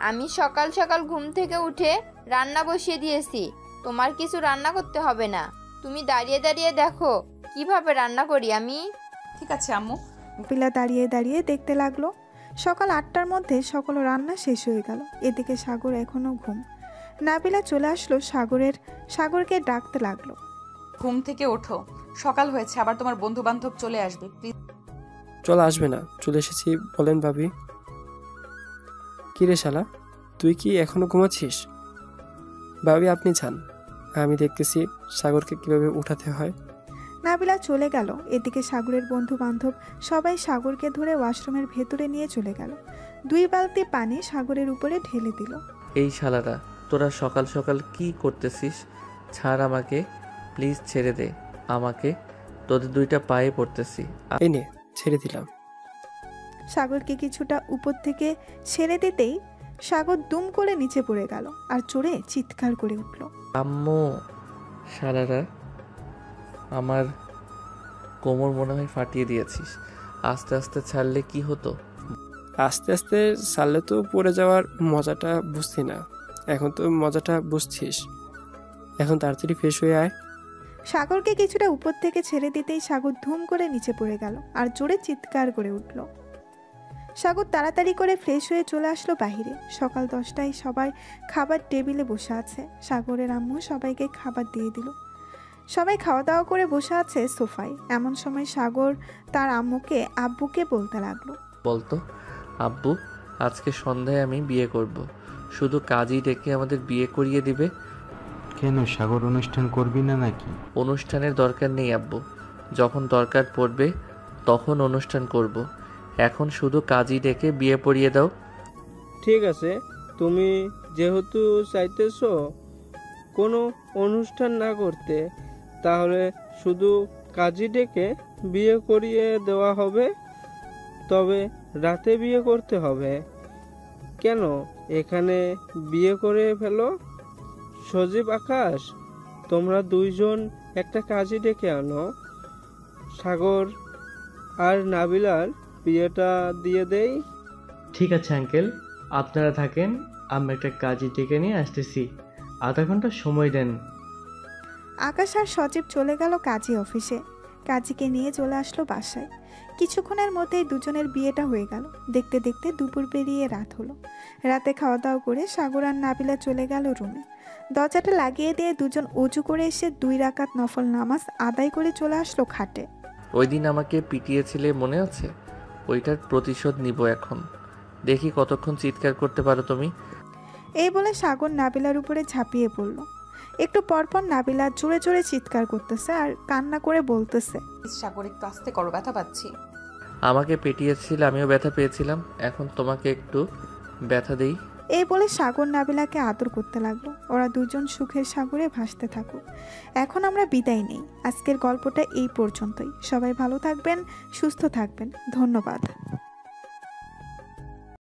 আমি সকাল সকাল ঘুম থেকে উঠে রান্না বসিয়ে দিয়েছি। তোমার কিছু রান্না করতে হবে না, তুমি দাঁড়িয়ে দাঁড়িয়ে দেখো কিভাবে রান্না করি আমি। ঠিক আছে আম্মু। নাবিলা দাঁড়িয়ে দাঁড়িয়ে দেখতে লাগলো। সকাল 8টার মধ্যে সকল রান্না শেষ হয়ে গেল। এদিকে সাগর এখনো ঘুম। নাবিলা চলে আসলো সাগরকে ডাকতে লাগলো, ঘুম থেকে ওঠো, সকাল হয়েছে, আবার তোমার বন্ধু বান্ধব চলে আসবে, প্লিজ। চল, আসবে না, চলে এসেছি বলেন ভাবি। কি রে শালা, তুই কি এখনো ঘুমাচ্ছিস? ভাবি আপনি যান, আমি দেখতেছি সাগরকে কিভাবে উঠাতে হয়। নাবিলা চলে গেল। এদিকে সাগরের বন্ধু বান্ধব সবাই সাগরকে ধরে ওয়াশরুমের ভেতরে নিয়ে চলে গেল। 2 বালতি পানি সাগরের উপরে ঢেলে দিল। এই শালারা, তোরা সকাল সকাল কি করতেছিস? ছাড় আমাকে, প্লিজ ছেড়ে দে আমাকে, তোদের 2টা পায়ে পড়তেছি। এই নে, ছেড়ে দিলাম। সাগরকে কিছুটা উপর থেকে ছেড়ে দিতেই সাগর দুম করে নিচে পড়ে গেল আর চড়ে চিৎকার করে উঠল, আম্মু! শালারা, আমার কোমর মনে হয় ফাটিয়ে দিয়েছিস। আস্তে আস্তে ছাড়লে কি হতো? আস্তে আস্তে ছাড়লে তো পড়ে যাওয়ার মজাটা বুঝছি না, এখন তো মজাটা বুঝছিস। এখন তাড়াতাড়ি ফ্রেশ হয়ে আয়। সাগরকে কিছুটা উপর থেকে ছেড়ে দিতেই সাগর ধুম করে নিচে পড়ে গেল আর জোরে চিৎকার করে উঠল। সাগর তাড়াতাড়ি করে ফ্রেশ হয়ে চলে আসলো বাহিরে। সকাল 10টায় সবাই খাবার টেবিলে বসে আছে। সাগরের আম্মু সবাইকে খাবার দিয়ে দিল। সবাই খাওয়া দাওয়া করে বসে আছে সোফায়। এমন সময় সাগর তার আব্বুকে বলতে লাগলো, বলতো, আব্বু, আজকে সন্ধ্যায় আমি বিয়ে করব। শুধু কাজই ডেকে আমাদের বিয়ে করিয়ে দিবে। কেন, সাগর অনুষ্ঠান করবি না নাকি? অনুষ্ঠানের দরকার নেই আব্বু, যখন দরকার পড়বে তখন অনুষ্ঠান করব। এখন শুধু কাজই ডেকে বিয়ে পড়িয়ে দাও। ঠিক আছে, তুমি যেহেতু চাইতেছো কোনো অনুষ্ঠান না করতে, তাহলে শুধু কাজী ডেকে বিয়ে করিয়ে দেওয়া হবে। তবে রাতে বিয়ে করতে হবে। কেন, এখানে বিয়ে করে ফেলো। সজীব, আকাশ, তোমরা 2জন একটা কাজী ডেকে আনো। সাগর আর নাবিলার বিয়েটা দিয়ে দেই। ঠিক আছে আঙ্কেল, আপনারা থাকেন, আমি একটা কাজী ডেকে নিয়ে আসতেছি, আধা ঘন্টা সময় দেন। আকাশ আর সজীব চলে গেল কাজী অফিসে। কাজীকে নিয়ে চলে আসলো বাসায়। কিছুক্ষণের মধ্যেই দুজনের বিয়েটা হয়ে গেল। দেখতে দেখতে দুপুর পেরিয়ে রাত হলো। রাতে খাওয়া দাওয়া করে সাগর আর নাবিলা চলে গেল রুমে। দরজাটা লাগিয়ে দিয়ে দুজন অজু করে এসে 2 রাকাত নফল নামাজ আদায় করে চলে আসলো খাটে। ওই দিন আমাকে পিটিয়েছিলে মনে আছে? ওইটার প্রতিশোধ নিব এখন। দেখি কতক্ষণ চিৎকার করতে পারো তুমি। এই বলে সাগর নাবিলার উপরে ঝাঁপিয়ে পড়ল। একটু পরপর নাবিলা জোরে জোরে চিৎকার করতেছে আর কান্না করে বলতেছে, সাগর একটু আস্তে করো, ব্যথা পাচ্ছি। আমাকে পেটিয়েছিল, আমিও ব্যথা পেয়েছিলাম, এখন তোমাকে একটু ব্যথা দিই। এই বলে সাগর নাবিলাকে আদর করতে লাগলো। ওরা দুজন সুখের সাগরে ভাসতে থাকুক। এখন আমরা বিদায় নেই। আজকের গল্পটা এই পর্যন্তই। সবাই ভালো থাকবেন, সুস্থ থাকবেন। ধন্যবাদ।